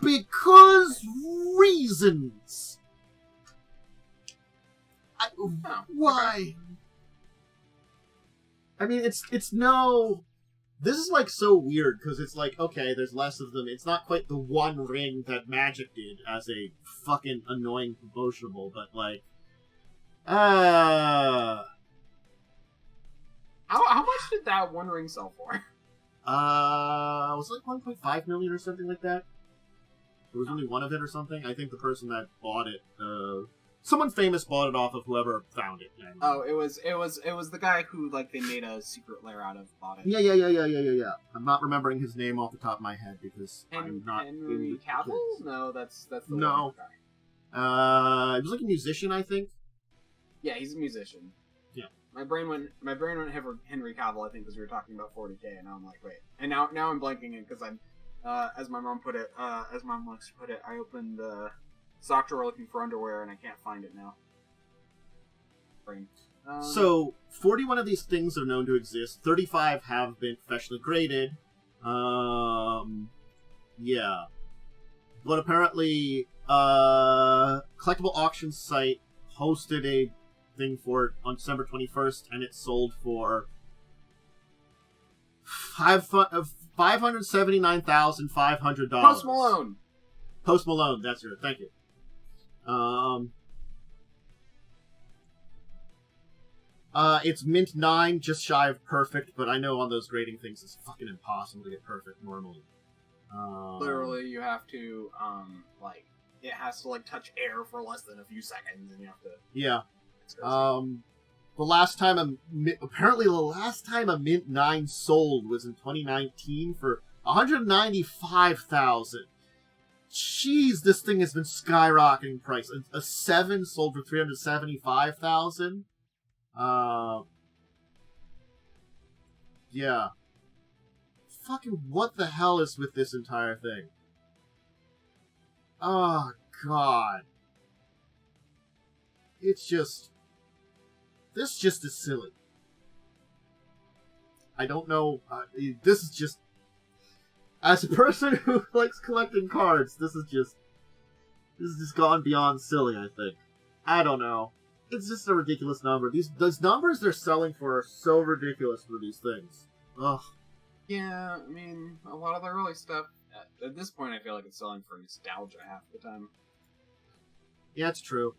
Because reasons. Why? I mean, it's no. This is like so weird because it's like, okay, there's less of them. It's not quite the One Ring that Magic did as a fucking annoying promotionable, but like, How much did that One Ring sell for? was it like 1.5 million or something like that? There was only one of it or something. I think the person that bought it, someone famous bought it off of whoever found it. Oh, it was the guy who like they made a secret lair out of bought it. Yeah. I'm not remembering his name off the top of my head because I'm not Henry in Cavill? kids. No, that's the No. one guy. He was like a musician, I think. Yeah, he's a musician. Yeah. My brain went Henry Cavill, I think, because we were talking about 40K, and now I'm like, wait. And now I'm blanking it because I'm, as my mom likes to put it, I opened the sock drawer looking for underwear and I can't find it now. Brain. So, 41 of these things are known to exist. 35 have been professionally graded. Yeah. But apparently, collectible auction site hosted a thing for it on December 21st, and it sold for $579,500. Post Malone! Post Malone, that's it. Thank you. It's mint 9, just shy of perfect, but I know on those grading things it's fucking impossible to get perfect normally. Literally, you have to, it has to, touch air for less than a few seconds, and you have to... Yeah. The last time a mint 9 sold was in 2019 for $195,000. Jeez, this thing has been skyrocketing price. A 7 sold for $375,000. Yeah. Fucking what the hell is with this entire thing? Oh, God. It's just... This just is silly. I don't know. This is just... As a person who likes collecting cards, this is just gone beyond silly, I think. I don't know. It's just a ridiculous number. Those numbers they're selling for are so ridiculous for these things. Ugh. Yeah, I mean, a lot of the early stuff, at this point I feel like it's selling for nostalgia half the time. Yeah, it's true.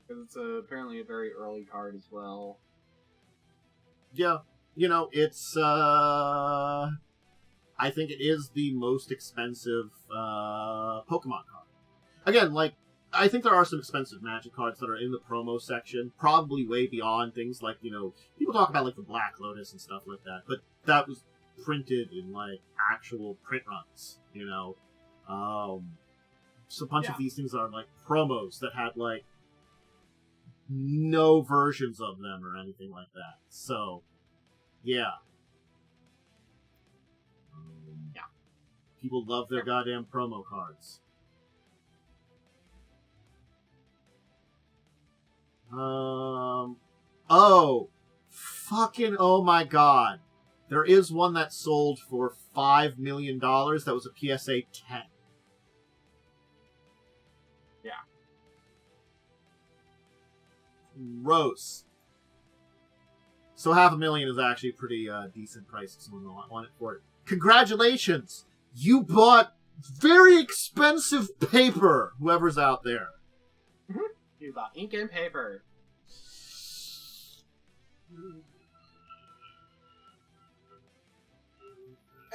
Because it's apparently a very early card as well. Yeah. You know, it's, I think it is the most expensive, Pokemon card. Again, I think there are some expensive Magic cards that are in the promo section, probably way beyond things like, people talk about, the Black Lotus and stuff like that, but that was printed in, actual print runs, So a bunch of these things are, promos that had, no versions of them or anything like that. So, yeah. People love their goddamn promo cards. Oh my God. There is one that sold for $5 million that was a PSA 10. Yeah. Gross. So $500,000 is actually a pretty decent price if someone want it for it. Congratulations! You bought very expensive paper, whoever's out there. You bought ink and paper.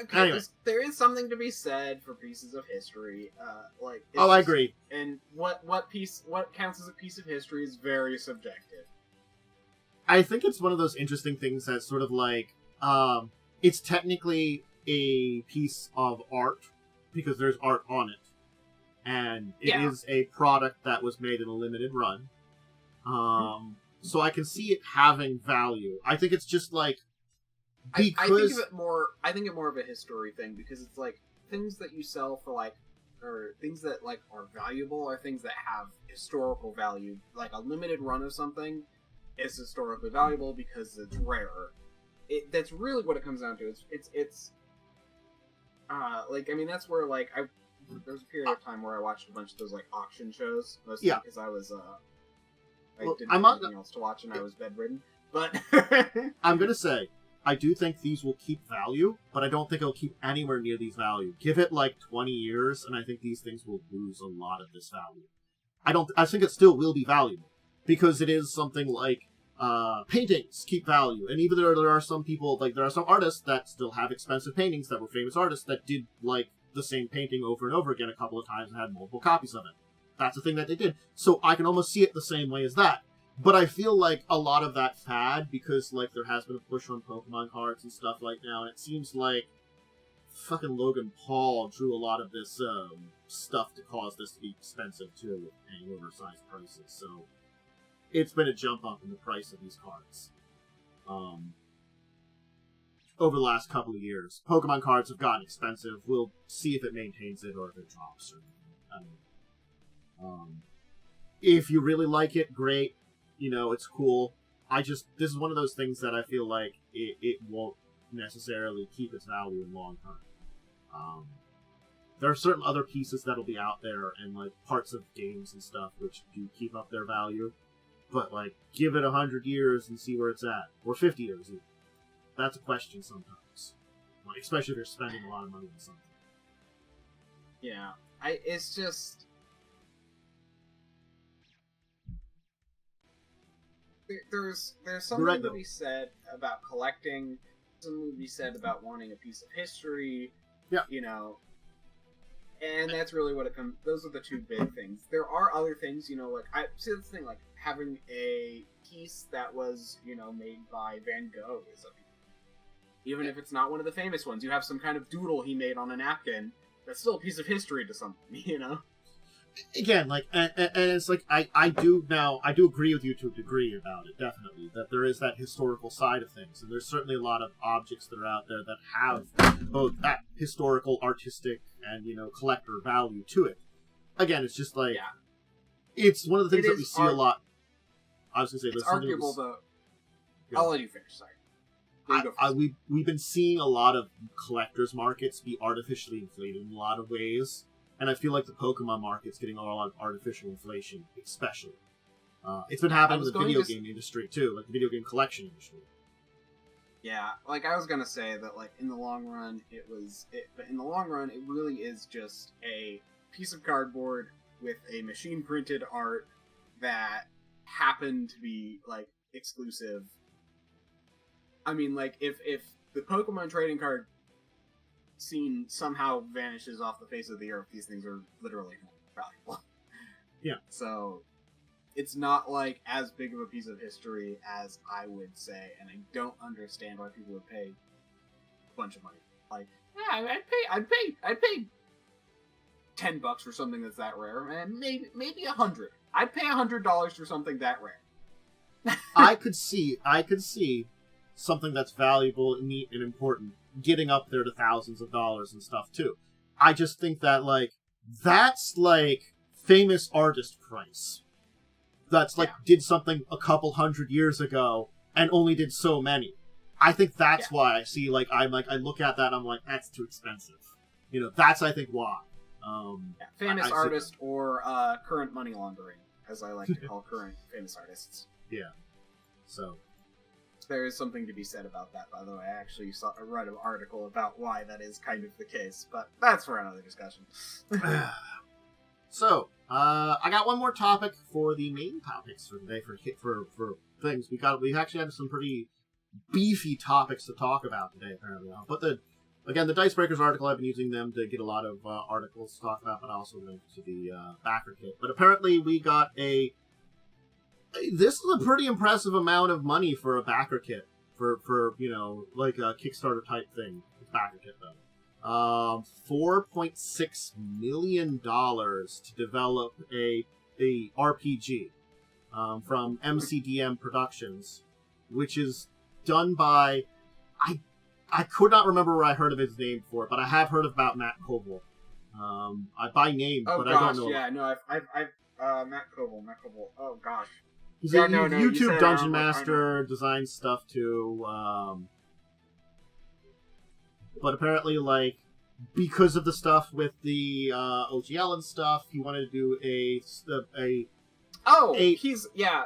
Okay, Anyway. there is something to be said for pieces of history. I agree. And what counts as a piece of history is very subjective. I think it's one of those interesting things that's sort of like, it's technically a piece of art because there's art on it. And it is a product that was made in a limited run. So I can see it having value. I think it's just like, because... I think it more of a history thing, because it's like things that you sell for like, or things that like are valuable are things that have historical value. Like a limited run of something is historically valuable because it's rarer. That's really what it comes down to. It's like, I mean, that's where like there was a period of time where I watched a bunch of those like auction shows, mostly because I was didn't have anything else to watch and I was bedridden. But I'm gonna say, I do think these will keep value, but I don't think it'll keep anywhere near these value. Give it like 20 years, and I think these things will lose a lot of this value. I think it still will be valuable, because it is something like paintings keep value, and even though there are some people, like there are some artists that still have expensive paintings that were famous artists that did like the same painting over and over again a couple of times and had multiple copies of it. That's a thing that they did. So I can almost see it the same way as that. But I feel like a lot of that fad, because like there has been a push on Pokemon cards and stuff like now, and it seems like fucking Logan Paul drew a lot of this stuff to cause this to be expensive too, with paying oversized prices. So it's been a jump up in the price of these cards over the last couple of years. Pokemon cards have gotten expensive. We'll see if it maintains it or if it drops. If you really like it, great. You know, it's cool. This is one of those things that I feel like it won't necessarily keep its value in long term. There are certain other pieces that'll be out there and like parts of games and stuff which do keep up their value. But like, give it 100 years and see where it's at. Or 50 years even. That's a question sometimes. Like, especially if you're spending a lot of money on something. Yeah. It's just... There's something to be said about collecting, something to be said about wanting a piece of history, you know, and that's really what it comes. Those are the two big things. There are other things, you know, like that's the thing, like having a piece that was, you know, made by Van Gogh is even if it's not one of the famous ones, you have some kind of doodle he made on a napkin. That's still a piece of history to something, you know. Again, like, and it's like, I do agree with you to a degree about it, definitely, that there is that historical side of things, and there's certainly a lot of objects that are out there that have both that historical, artistic, and, you know, collector value to it. Again, it's just like, it's one of the things that we see a lot. I was going to say, it's arguable, though. I'll let you finish, sorry. We've been seeing a lot of collectors' markets be artificially inflated in a lot of ways. And I feel like the Pokemon market's getting a lot of artificial inflation, especially. It's been happening with the video game industry, too, like the video game collection industry. Yeah, like I was gonna say that, like, in the long run, but in the long run, it really is just a piece of cardboard with a machine-printed art that happened to be, like, exclusive. I mean, like, if the Pokemon trading card scene somehow vanishes off the face of the earth, these things are literally not valuable. Yeah. So it's not like as big of a piece of history as I would say, and I don't understand why people would pay a bunch of money. Like, yeah, I'd pay $10 for something that's that rare, and maybe $100. I'd pay $100 for something that rare. I could see something that's valuable and neat and important getting up there to thousands of dollars and stuff too. I just think that, like, that's like famous artist price. That's like did something a couple hundred years ago and only did so many. I think that's why I see, like, I look at that and I'm like, that's too expensive. You know, that's, I think, why. Famous artist or current money laundering, as I like to call current famous artists. Yeah. So, there is something to be said about that, by the way. I actually read an article about why that is kind of the case, but that's for another discussion. So, I got one more topic for the main topics for today for things. We actually had some pretty beefy topics to talk about today, apparently. I'll put the Dicebreakers article, I've been using them to get a lot of articles to talk about, but also linked to the Backerkit. But apparently we got this is a pretty impressive amount of money for a Backerkit, for like a Kickstarter type thing. It's Backerkit though. $4.6 million to develop a RPG from MCDM Productions, which is done by I could not remember where I heard of his name before, but I have heard about Matt Koval. By name, Oh but gosh, I don't know. yeah, no, I've Matt Koval. Oh gosh, He's yeah, a no, you YouTube said dungeon it, master, designs stuff too. But apparently, like, because of the stuff with the OGL and stuff, he wanted to do he's yeah.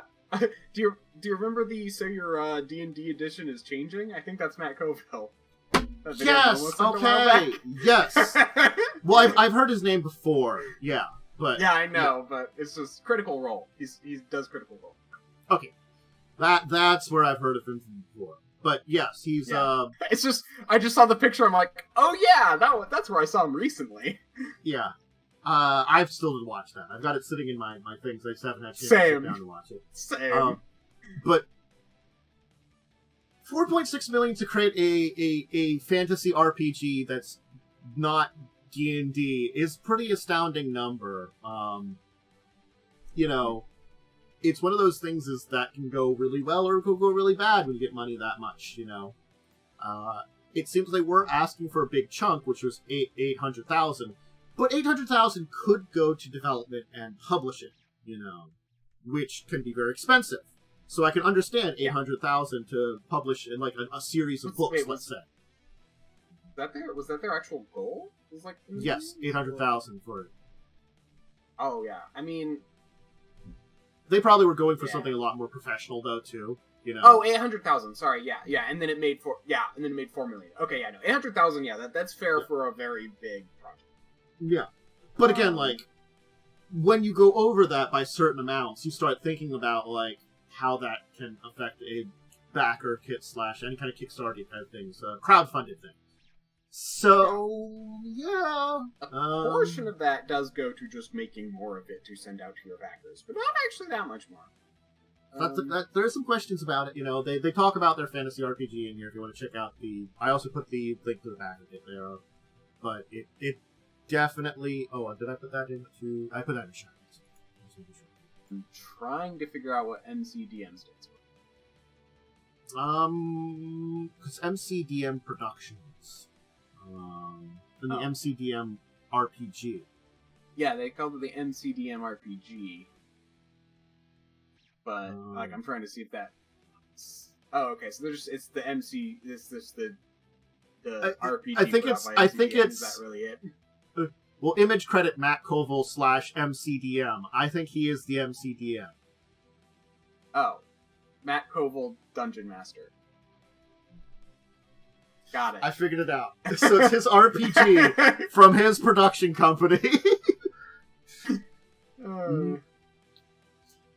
do you remember your D&D edition is changing? I think that's Matt Koval. Yes. Okay. Yes. Well, I've heard his name before. Yeah, but yeah, I know, but it's just Critical Role. He does Critical Role. Okay, that's where I've heard of him from before. But yes, he's It's just I just saw the picture. I'm like, oh yeah, that's where I saw him recently. Yeah. I've still didn't watch that. I've got it sitting in my things. I just haven't had a chance to sit down to watch it. Same. But $4.6 million to create a fantasy RPG that's not D&D is pretty astounding number. It's one of those things is that can go really well or it can go really bad when you get money that much. It seems like we're asking for a big chunk, which was $800,000. But $800,000 could go to development and publishing, which can be very expensive. So I can understand $800,000 to publish in like a series of books. Let's say. Was that their actual goal? It was like yes, $800,000 for it. Oh yeah, I mean, they probably were going for something a lot more professional though too. Oh, 800,000. Sorry, yeah, and then it made $4 million. Okay, yeah, no, 800,000. Yeah, that's fair for a very big project. Yeah, but again, like, when you go over that by certain amounts, you start thinking about, like, how that can affect a Backerkit / any kind of Kickstarter type of things, crowdfunded thing. So, yeah. A portion of that does go to just making more of it to send out to your backers, but not actually that much more. There are some questions about it, they talk about their fantasy RPG in here if you want to check out I also put the link to the Backerkit there, but it definitely. Oh, did I put that into? I put that in chat. I'm trying to figure out what MCDM stands for. Because MCDM Productions, and the MCDM RPG. Yeah, they called it the MCDM RPG. But I'm trying to see if that. Oh, okay. So it's the MC. It's the RPG. I think it's. I think it's. Is that really it? Well, image credit Matt Koval / MCDM. I think he is the MCDM. Oh, Matt Koval, Dungeon Master. Got it. I figured it out. So it's his RPG from his production company.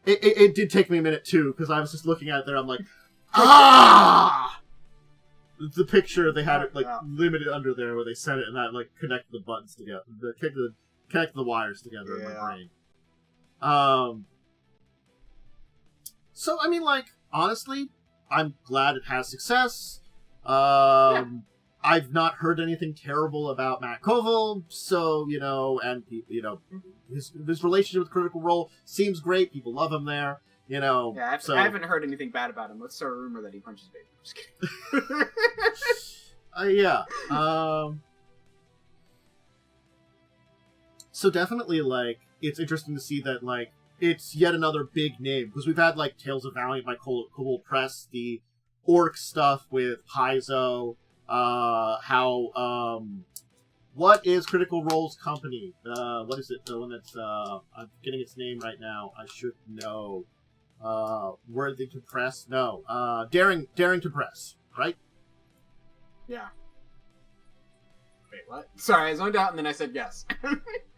It did take me a minute too, because I was just looking at it there. I'm like, the picture they had it like limited under there where they set it and that like connected the buttons together, connect the wires together in my brain. So I mean, like, honestly, I'm glad it has success. I've not heard anything terrible about Matt Koval, so and his relationship with Critical Role seems great. People love him there. I haven't heard anything bad about him. Let's start a rumor that he punches baby. I'm just kidding. Yeah. So definitely, like, it's interesting to see that, like, it's yet another big name, because we've had, like, Tales of Valiant by Koval Press, the Orc stuff with Paizo, what is Critical Role's company? What is it? The one that's, I'm getting its name right now. I should know. Worthy to Press. No. Daring to Press, right? Yeah. Wait, what? Sorry, I zoned out and then I said yes.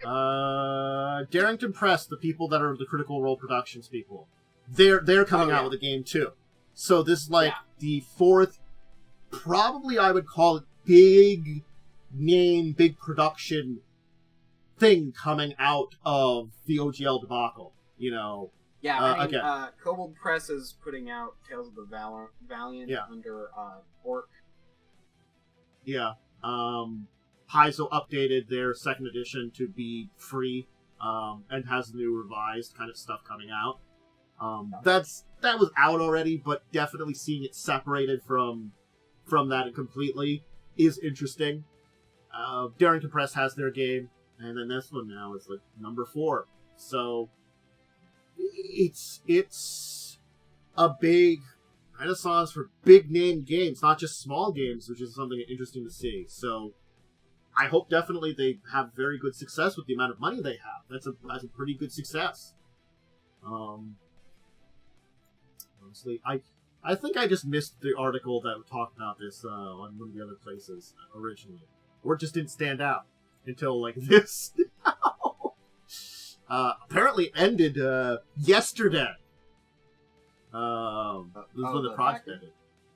Daring to Press, the people that are the Critical Role Productions people. They're coming out with a game too. So this is like the fourth, probably I would call it big name, big production thing coming out of the OGL debacle. You know. Yeah, I mean, again. Kobold Press is putting out Tales of the Valiant under Orc. Yeah. Paizo updated their second edition to be free, and has new revised kind of stuff coming out. That was out already, but definitely seeing it separated from that completely is interesting. Daring to Press has their game, and then this one now is like number 4. So it's a big renaissance for big name games, not just small games, which is something interesting to see. So I hope definitely they have very good success with the amount of money they have. That's a pretty good success. Honestly, I think I just missed the article that talked about this on one of the other places originally, or it just didn't stand out until like this. Apparently ended yesterday. This is when the project ended.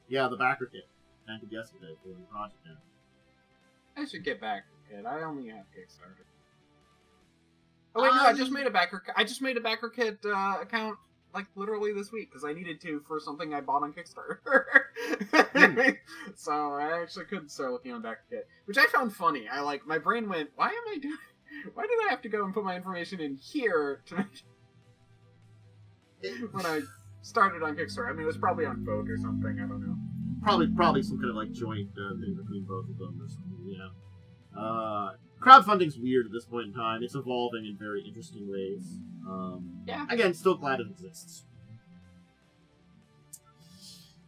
Yeah, the Backerkit ended yesterday for the project ended. I should get Backerkit. I only have Kickstarter. Oh wait, no! I just made a Backerkit account like literally this week because I needed to for something I bought on Kickstarter. So I actually could start looking on Backerkit, which I found funny. My brain went, why did I have to go and put my information in here to make when I started on Kickstarter? I mean, it was probably on Vogue or something. I don't know. Probably some kind of like joint thing between both of them or something. Yeah. Crowdfunding's weird at this point in time. It's evolving in very interesting ways. Again, still glad it exists.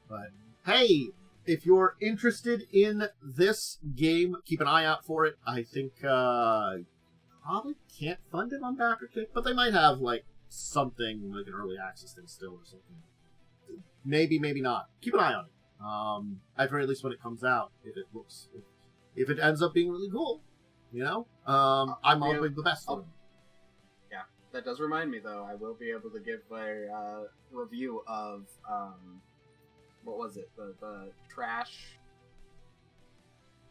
But hey, if you're interested in this game, keep an eye out for it. I think probably can't fund it on Backerkit, but they might have like something like an early access thing still or something. Maybe not. Keep an eye on it. At very least when it comes out, if it ends up being really cool, you know, I'm hoping the best for it. Yeah, that does remind me though. I will be able to give a review of what was it? The trash.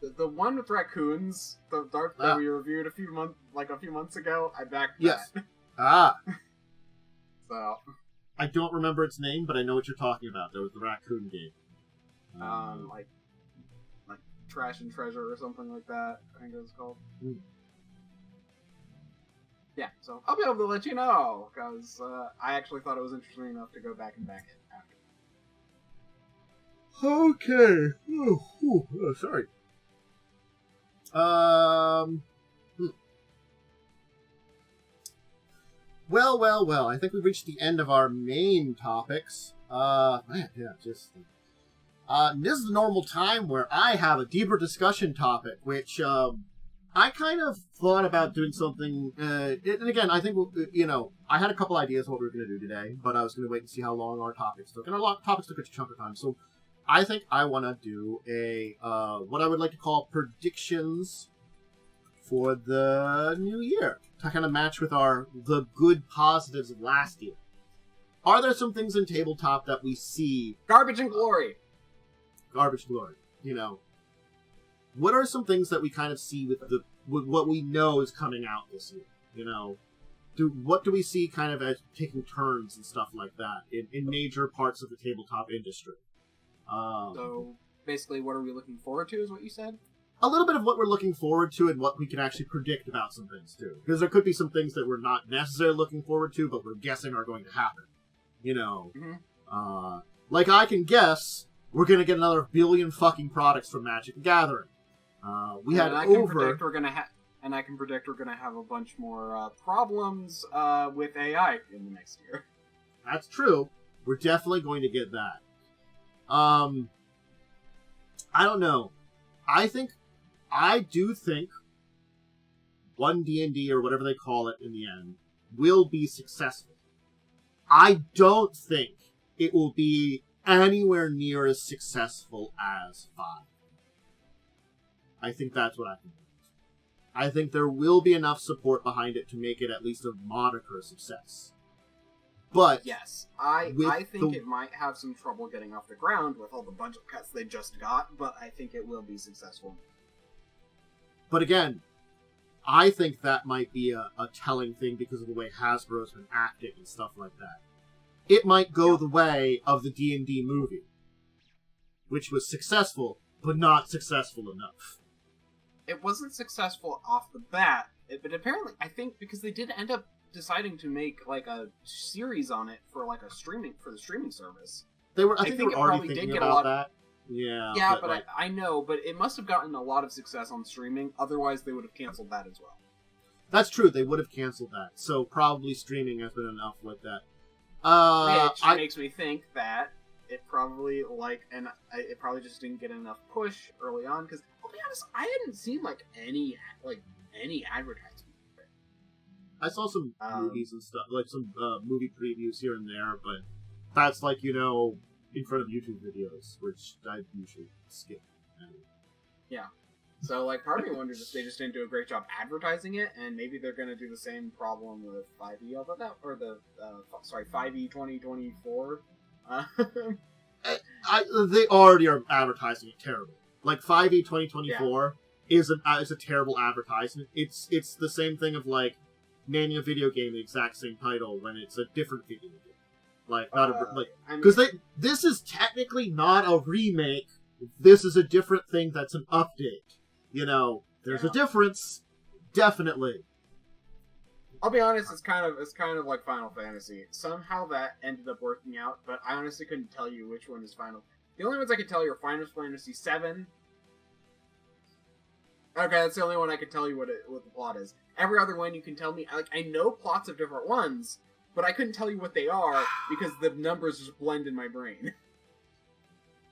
The one with raccoons, the dark that we reviewed a few months ago. I backed that. So I don't remember its name, but I know what you're talking about. There was the raccoon game. Like Trash and Treasure or something like that, I think it was called. Yeah, so I'll be able to let you know, because I actually thought it was interesting enough to go back and back it after. Okay. Sorry. Well. I think we've reached the end of our main topics. This is the normal time where I have a deeper discussion topic, which I kind of thought about doing something. And again, I think I had a couple ideas of what we were going to do today, but I was going to wait and see how long our topics took, and our topics took a chunk of time. So I think I want to do a what I would like to call predictions for the new year to kind of match with the good positives of last year. Are there some things in tabletop that we see? Garbage and glory. Garbage glory. What are some things that we kind of see with what we know is coming out this year? What do we see kind of as taking turns and stuff like that in major parts of the tabletop industry? So basically, what are we looking forward to? Is what you said. A little bit of what we're looking forward to and what we can actually predict about some things too, because there could be some things that we're not necessarily looking forward to, but we're guessing are going to happen. Like I can guess we're going to get another 1 billion fucking products from Magic the Gathering. I can predict we're going to have a bunch more problems with AI in the next year. That's true. We're definitely going to get that. I don't know. I do think one D&D or whatever they call it in the end will be successful. I don't think it will be anywhere near as successful as 5. I think that's what I think. I think there will be enough support behind it to make it at least a moniker success. But yes, I think it might have some trouble getting off the ground with all the budget cuts they just got, but I think it will be successful. But again, I think that might be a telling thing because of the way Hasbro's been acting and stuff like that. It might go the way of the D&D movie, which was successful, but not successful enough. It wasn't successful off the bat, but apparently, I think because they did end up deciding to make like a series on it for like the streaming service. I think they were already thinking about that. Yeah. Yeah, but like, I know, but it must have gotten a lot of success on streaming. Otherwise, they would have canceled that as well. That's true. They would have canceled that. So probably streaming has been enough with that. Which makes me think that it probably it probably just didn't get enough push early on. Because I'll be honest, I hadn't seen any advertisement. I saw some movies and stuff, like some movie previews here and there, but that's like, in front of YouTube videos, which I usually skip. Anyway. Yeah. So, like, part of me wonders if they just didn't do a great job advertising it, and maybe they're going to do the same problem with 5e, although that, or 5e 2024. They already are advertising it terrible. Like, 5e 2024 is a terrible advertisement. It's the same thing of, like, naming a video game the exact same title when it's a different video game. Like, because this is technically not a remake. This is a different thing that's an update. There's a difference, definitely. I'll be honest, it's kind of like Final Fantasy. Somehow that ended up working out, but I honestly couldn't tell you which one is Final. The only ones I could tell you are Final Fantasy 7. Okay, that's the only one I could tell you what the plot is. Every other one you can tell me, like, I know plots of different ones, but I couldn't tell you what they are because the numbers just blend in my brain.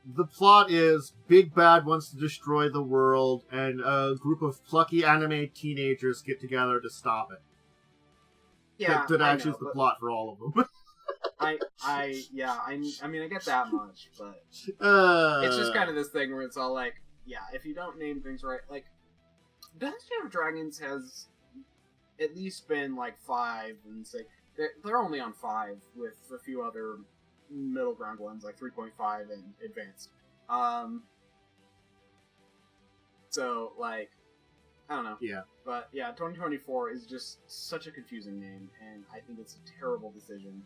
The plot is Big Bad wants to destroy the world, and a group of plucky anime teenagers get together to stop it. Yeah, that actually is the plot for all of them. I mean, I get that much, but it's just kind of this thing where it's all like, if you don't name things right, like, Dungeons & Dragons has at least been like 5 and 6. They're only on 5 with a few other middle ground ones like 3.5 and advanced. So like, I don't know. Yeah. But yeah, 2024 is just such a confusing name, and I think it's a terrible decision.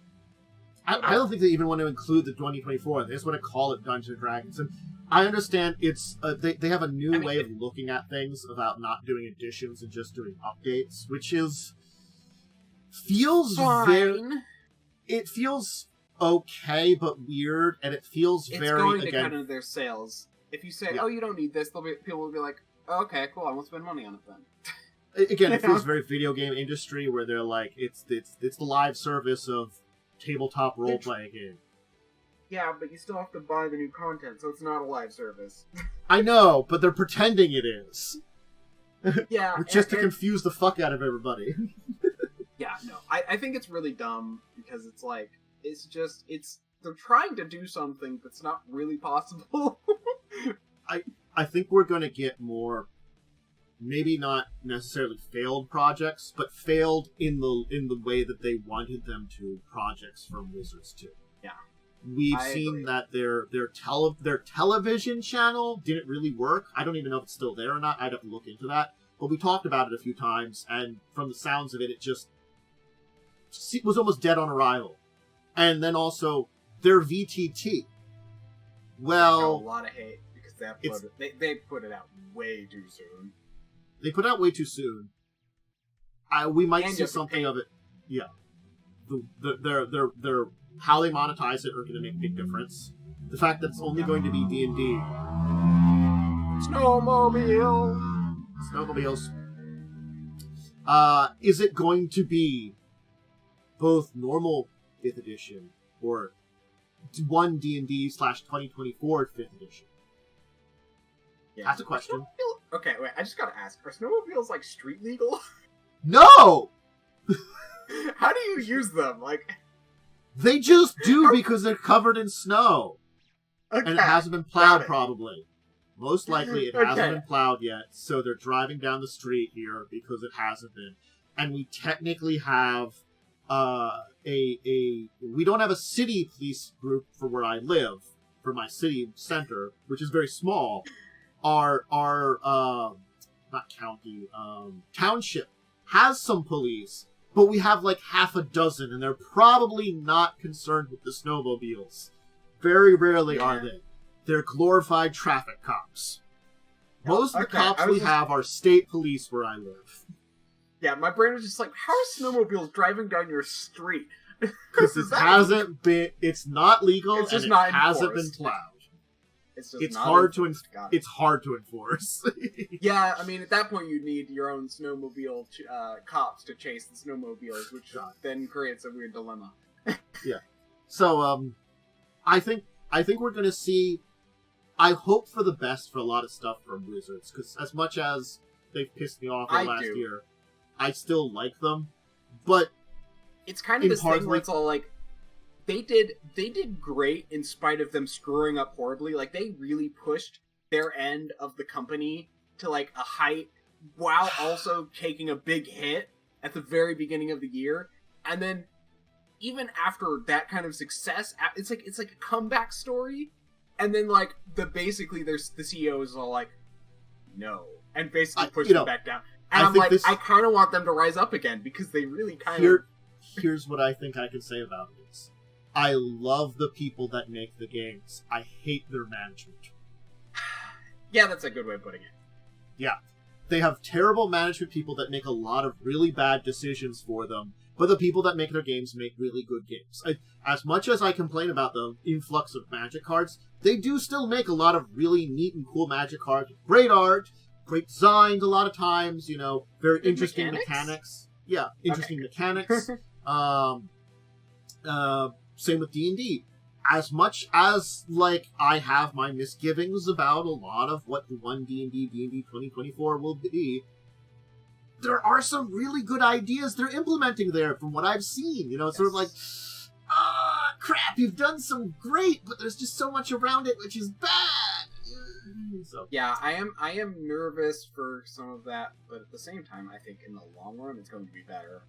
I don't think they even want to include the 2024. They just want to call it Dungeons & Dragons. And I understand it's they have a new way of looking at things about not doing additions and just doing updates, which feels fine. It feels okay, but weird, and it feels it's very going to cut into their sales. If you say, "Oh, you don't need this," people will be like, oh, "Okay, cool. I won't spend money on it then." Again, it feels very video game industry where they're like, it's the live service of tabletop role-playing game. Yeah, but you still have to buy the new content, so it's not a live service. I know, but they're pretending it is. Yeah. Just to confuse the fuck out of everybody. Yeah, no. I think it's really dumb, because it's like, they're trying to do something that's not really possible. I think we're going to get more, maybe not necessarily failed projects, but failed in the way that they wanted them to projects from Wizards too. Yeah. We've seen that their television channel didn't really work. I don't even know if it's still there or not. I'd have to look into that. But we talked about it a few times, and from the sounds of it, it just was almost dead on arrival. And then also their VTT. Well, a lot of hate because they put it out way too soon. They put it out way too soon. We might see something of it. Yeah. Their how they monetize it are going to make a big difference. The fact that it's only going to be D&D. Snowmobiles. Is it going to be both normal 5th edition or one D&D / 2024 5th edition? Yeah. That's a question. Okay, wait, I just gotta ask, are snowmobiles like street legal? No! How do you use them? Like, They just do because they're covered in snow. Okay. And it hasn't been plowed, probably. Most likely it hasn't Okay. been plowed yet, so they're driving down the street here because it hasn't been. And we technically have we don't have a city police group for where I live, for my city center, which is very small. Our not county, township has some police, but we have like half a dozen, and they're probably not concerned with the snowmobiles. Very rarely are they. They're glorified traffic cops. Most of the cops we have are state police where I live. Yeah, my brain was just like, how are snowmobiles driving down your street? Because it hasn't been, it's not legal, It's just and not it hasn't been enforced. plowed. It's hard to enforce. Yeah, I mean, at that point, you need your own snowmobile cops to chase the snowmobiles, which then creates a weird dilemma. Yeah. So, I think we're gonna see. I hope for the best for a lot of stuff from Wizards, because as much as they've pissed me off last year, I still like them. But it's kind of this thing where it's all like, they did great in spite of them screwing up horribly. Like, they really pushed their end of the company to like a height while also taking a big hit at the very beginning of the year. And then even after that kind of success, it's like a comeback story. And then like the CEO is all like, no, and basically push them back down. And I'm like, I kind of want them to rise up again because they really kind of. Here's what I think I can say about this. I love the people that make the games. I hate their management. Yeah, that's a good way of putting it. Yeah. They have terrible management people that make a lot of really bad decisions for them, but the people that make their games make really good games. As much as I complain about the influx of Magic cards, they do still make a lot of really neat and cool Magic cards. Great art, great designs a lot of times, very interesting mechanics. Yeah, interesting mechanics. Same with D&D. As much as, I have my misgivings about a lot of what the one D&D 2024 will be, there are some really good ideas they're implementing there from what I've seen. It's sort of like, crap, you've done some great, but there's just so much around it which is bad. So. Yeah, I am nervous for some of that, but at the same time, I think in the long run, it's going to be better.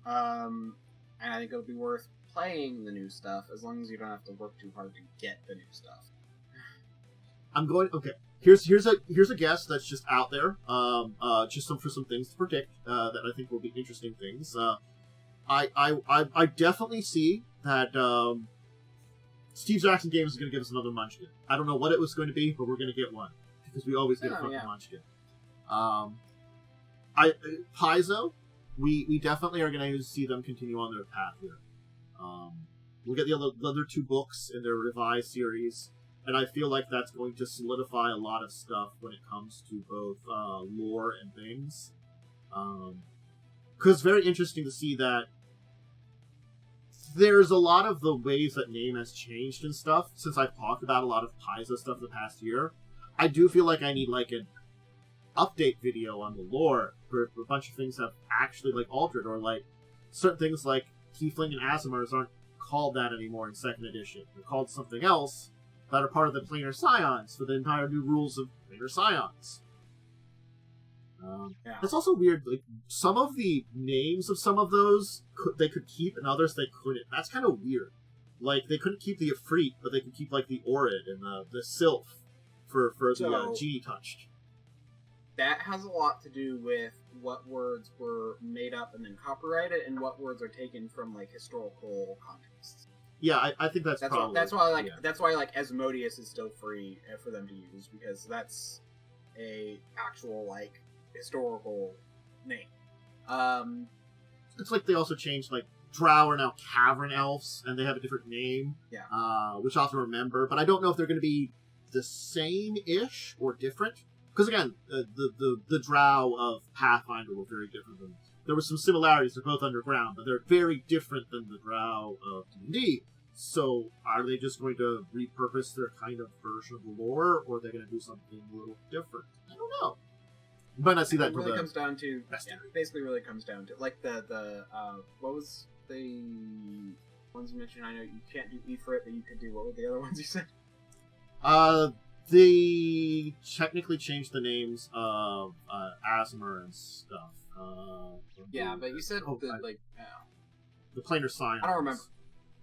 And I think it'll be worth playing the new stuff as long as you don't have to work too hard to get the new stuff. Okay. Here's a guess that's just out there. Just for some things to predict that I think will be interesting things. I definitely see that Steve Jackson Games is going to give us another Munchkin. I don't know what it was going to be, but we're going to get one because we always get a fucking Munchkin. Paizo, we definitely are going to see them continue on their path here. We'll get the other two books in their revised series, and I feel like that's going to solidify a lot of stuff when it comes to both lore and things. Because it's very interesting to see that there's a lot of the ways that name has changed and stuff since I've talked about a lot of Paizo stuff the past year. I do feel like I need an update video on the lore for a bunch of things that have actually altered, or certain things like Tiefling and Aasimars aren't called that anymore in 2nd edition. They're called something else that are part of the Planar Scions for the entire new rules of Planar Scions. It's also weird, some of the names of some of those they could keep and others they couldn't. That's kind of weird. They couldn't keep the Ifrit, but they could keep the Orid and the Sylph for the Genie Touched. That has a lot to do with what words were made up and then copyrighted, and what words are taken from historical contexts. Yeah, I think that's probably that's why Asmodeus is still free for them to use, because that's a actual historical name. It's they also changed Drow are now Cavern Elves, and they have a different name. Yeah. Which I'll have to remember, but I don't know if they're going to be the same-ish or different. Because again, the Drow of Pathfinder were very different. There were some similarities. They're both underground, but they're very different than the Drow of D&D. So, are they just going to repurpose their kind of version of the lore, or are they going to do something a little different? I don't know. You might not see that. It really comes down to basically really comes down to the what was the ones you mentioned? I know you can't do Ifrit, but you could do, what were the other ones you said? They technically changed the names of Aasimar and stuff. Yeah, but you said the planar science. I don't remember.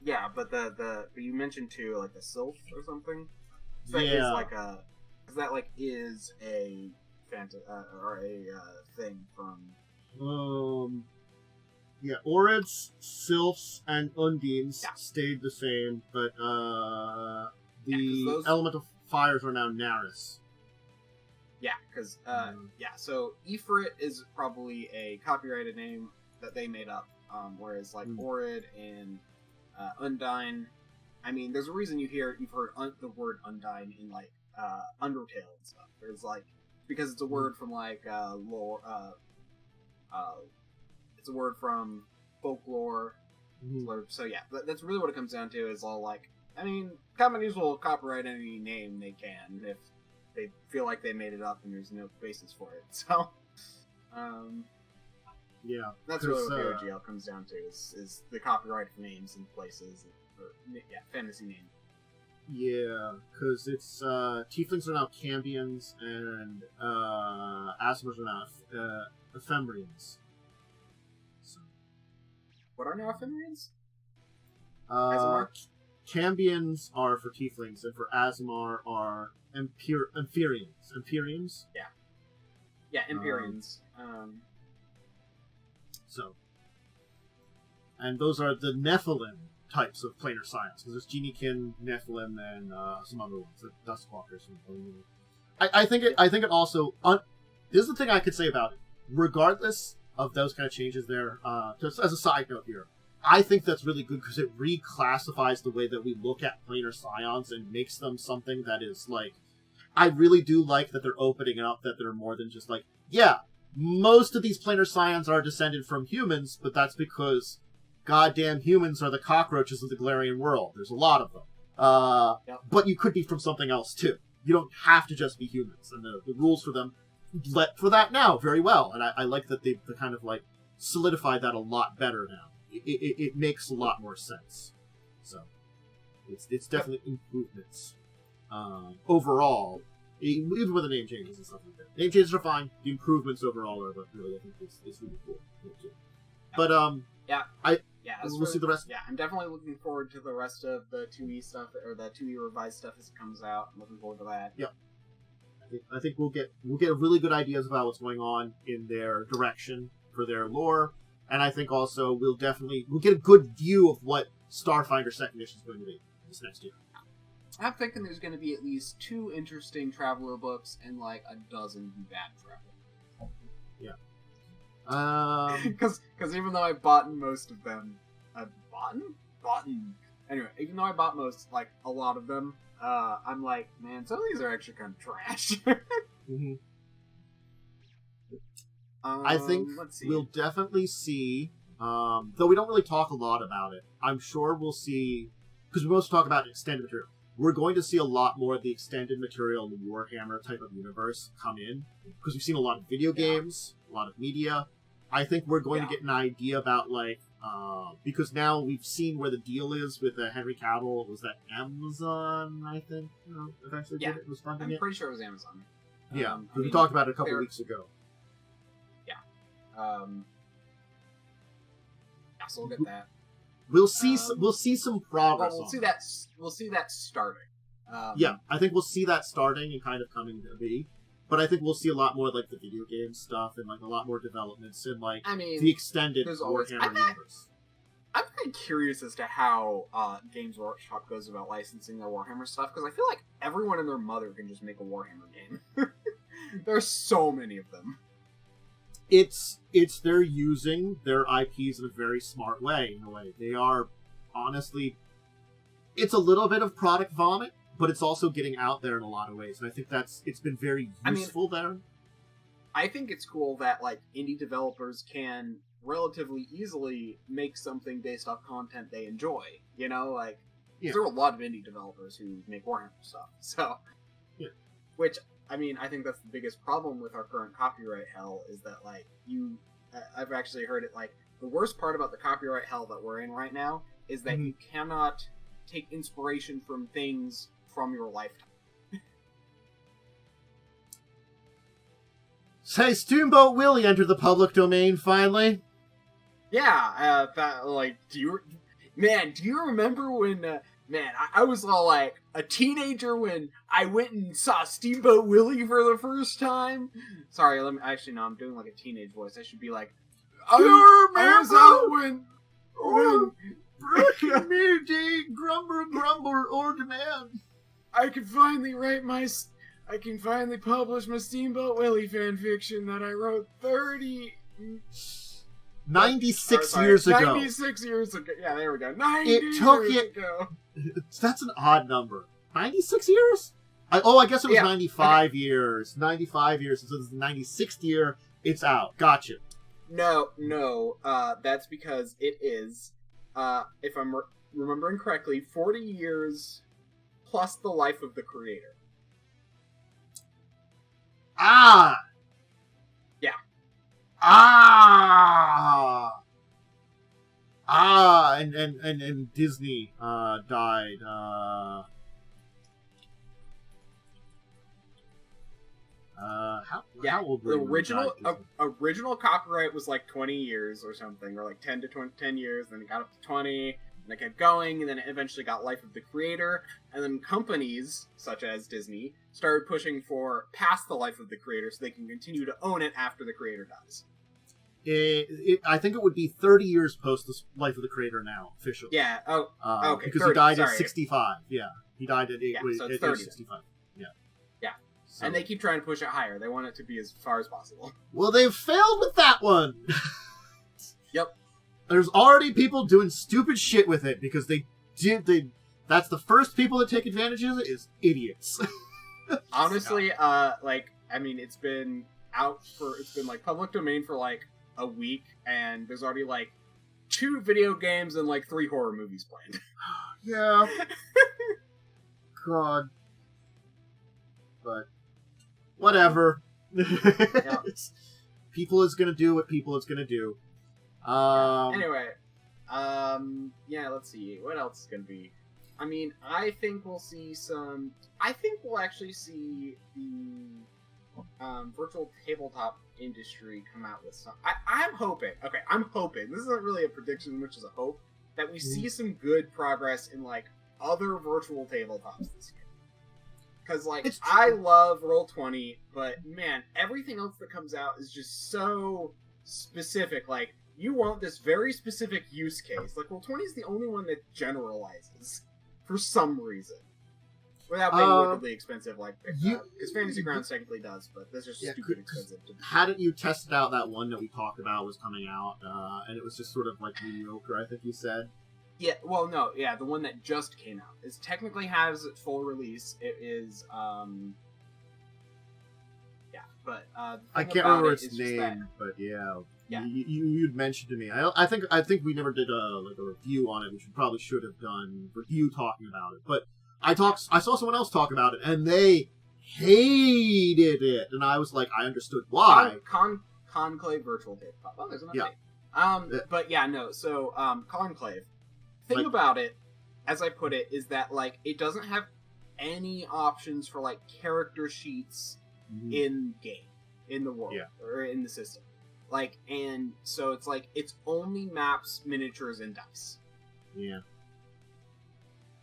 Yeah, but but you mentioned too, like the Sylph or something. So that Yeah. is like a, because that like is a or a thing from. Yeah, Orids, Sylphs, and Undines Yeah. stayed the same, but the 'cause those- elemental fires are now Naris. Yeah, because so Ifrit is probably a copyrighted name that they made up, whereas like Orid and Undyne, I mean, there's a reason you've heard the word Undyne in like Undertale and stuff. There's like, because it's a word from like lore, it's a word from folklore. So yeah, that's really what it comes down to. Is all like, I mean, companies will copyright any name they can if they feel like they made it up and there's no basis for it. So, Yeah, that's really what the OGL comes down to is the copyright of names and places, fantasy names. Yeah, because it's Tieflings are now Cambions and Aasimars are now Ephemerians. So, What are now Ephemerians? Aasimar? Cambions are for Tieflings, and for Aasimar are Empyreans. Empyreans? Yeah, Empyreans. So, and those are the Nephilim types of planar science, because there's Geniekin, Nephilim, and some other ones, like Duskwalkers. I think it also. This is the thing I could say about it. Regardless of those kind of changes there, just as a side note here, I think that's really good because it reclassifies the way that we look at planar scions and makes them something that is like. I really do like that they're opening it up, that they're more than just like, yeah, most of these planar scions are descended from humans, but that's because goddamn humans are the cockroaches of the Galarian world. There's a lot of them. Yep. But you could be from something else too. You don't have to just be humans, and the rules for them let for that now very well. And I like that they kind of like solidified that a lot better now. It makes a lot more sense. So it's definitely improvements overall. Even with the name changes and stuff like that. Name changes are fine. The improvements overall are what really I think is really cool. But we'll see the rest. Yeah, I'm definitely looking forward to the rest of the 2E stuff, or the 2E revised stuff as it comes out. I'm looking forward to that. Yeah. I think we'll get really good ideas about what's going on in their direction for their lore, and I think also we'll get a good view of what Starfinder Second Edition is going to be this next year. I'm thinking there's going to be at least 2 interesting Traveler books and like a dozen bad Traveler. Yeah. Because even though I bought most of them, anyway, even though I bought like a lot of them, I'm like, man, some of these are actually kind of trash. Mm-hmm. I think we'll definitely see, though we don't really talk a lot about it. I'm sure we'll see, because we mostly talk about extended material. We're going to see a lot more of the extended material in the Warhammer type of universe come in, because we've seen a lot of video games, a lot of media. I think we're going to get an idea about, like, because now we've seen where the deal is with Henry Cavill. Was that Amazon, I think, eventually did it? Was funding it? I'm pretty sure it was Amazon. Yeah, we talked about it a couple weeks ago. Yeah. So we'll get that. We'll see some progress. Well, we'll see that starting. Yeah, I think we'll see that starting and kind of coming to be. But I think we'll see a lot more like the video game stuff and like a lot more developments in like the extended Warhammer universe. I'm very curious as to how Games Workshop goes about licensing their Warhammer stuff, because I feel like everyone and their mother can just make a Warhammer game. There's so many of them. It's they're using their IPs in a very smart way. In a way, they are honestly. It's a little bit of product vomit, but it's also getting out there in a lot of ways, and I think it's been very useful there. I think it's cool that like indie developers can relatively easily make something based off content they enjoy. You know, like there are a lot of indie developers who make Warhammer stuff. So, which I mean, I think that's the biggest problem with our current copyright hell is that like I've actually heard it like the worst part about the copyright hell that we're in right now is that you cannot take inspiration from things from your lifetime. Say, Steamboat Willie entered the public domain finally. Yeah, do you remember when, I was all like a teenager when I went and saw Steamboat Willie for the first time? Sorry, I'm doing like a teenage voice. I should be like, I was out when Breaking me, D, grumble, or demand. I can finally publish my Steamboat Willie fanfiction that I wrote 96 years ago. 96 years ago. Yeah, there we go. 90 years ago. That's an odd number. 96 years? I guess it was 95 okay. years. 95 years. So this is the 96th year. It's out. Gotcha. No. That's because it is, if I'm remembering correctly, 40 years plus the life of the creator. Ah! Yeah. And Disney died. How old were the original copyright was like 20 years or something, or like 10 years, then it got up to 20, and it kept going, and then it eventually got life of the creator, and then companies, such as Disney, started pushing for past the life of the creator so they can continue to own it after the creator dies. I think it would be 30 years post the life of the creator now, officially. Yeah, okay. Because 30, he died sorry. at 65. Yeah, he died at age 65. Yeah. Yeah. So. And they keep trying to push it higher. They want it to be as far as possible. Well, they've failed with that one. Yep. There's already people doing stupid shit with it because that's the first people that take advantage of it is idiots. Honestly, it's been like public domain for like a week, and there's already like 2 video games and like 3 horror movies planned. Yeah. God. But whatever. Yeah. People is gonna do what people is gonna do. Anyway, let's see. What else is gonna be? I mean, I think we'll actually see the virtual tabletop industry come out with some. I'm hoping. This isn't really a prediction, which is a hope that we see some good progress in like other virtual tabletops this year. Because I love Roll20, but man, everything else that comes out is just so specific. Like, you want this very specific use case. Like, Roll20 is the only one that generalizes for some reason. Without being wickedly expensive, because Fantasy Grounds technically does, but that's just stupid expensive. Hadn't you tested out that one that we talked about was coming out, and it was just sort of like mediocre, I think you said? Yeah, well, no, yeah, the one that just came out. It technically has its full release. It is, but I can't remember its name, but yeah. You'd mentioned to me. I think we never did a review on it, which we probably should have done. Review talking about it, but I saw someone else talk about it, and they hated it, and I was like, I understood why. Conclave Virtual Tabletop. Oh, there's an update. But yeah, no. So, Conclave. Thing about it, as I put it, is that it doesn't have any options for character sheets in game, in the world, or in the system. And so it's only maps, miniatures, and dice. Yeah.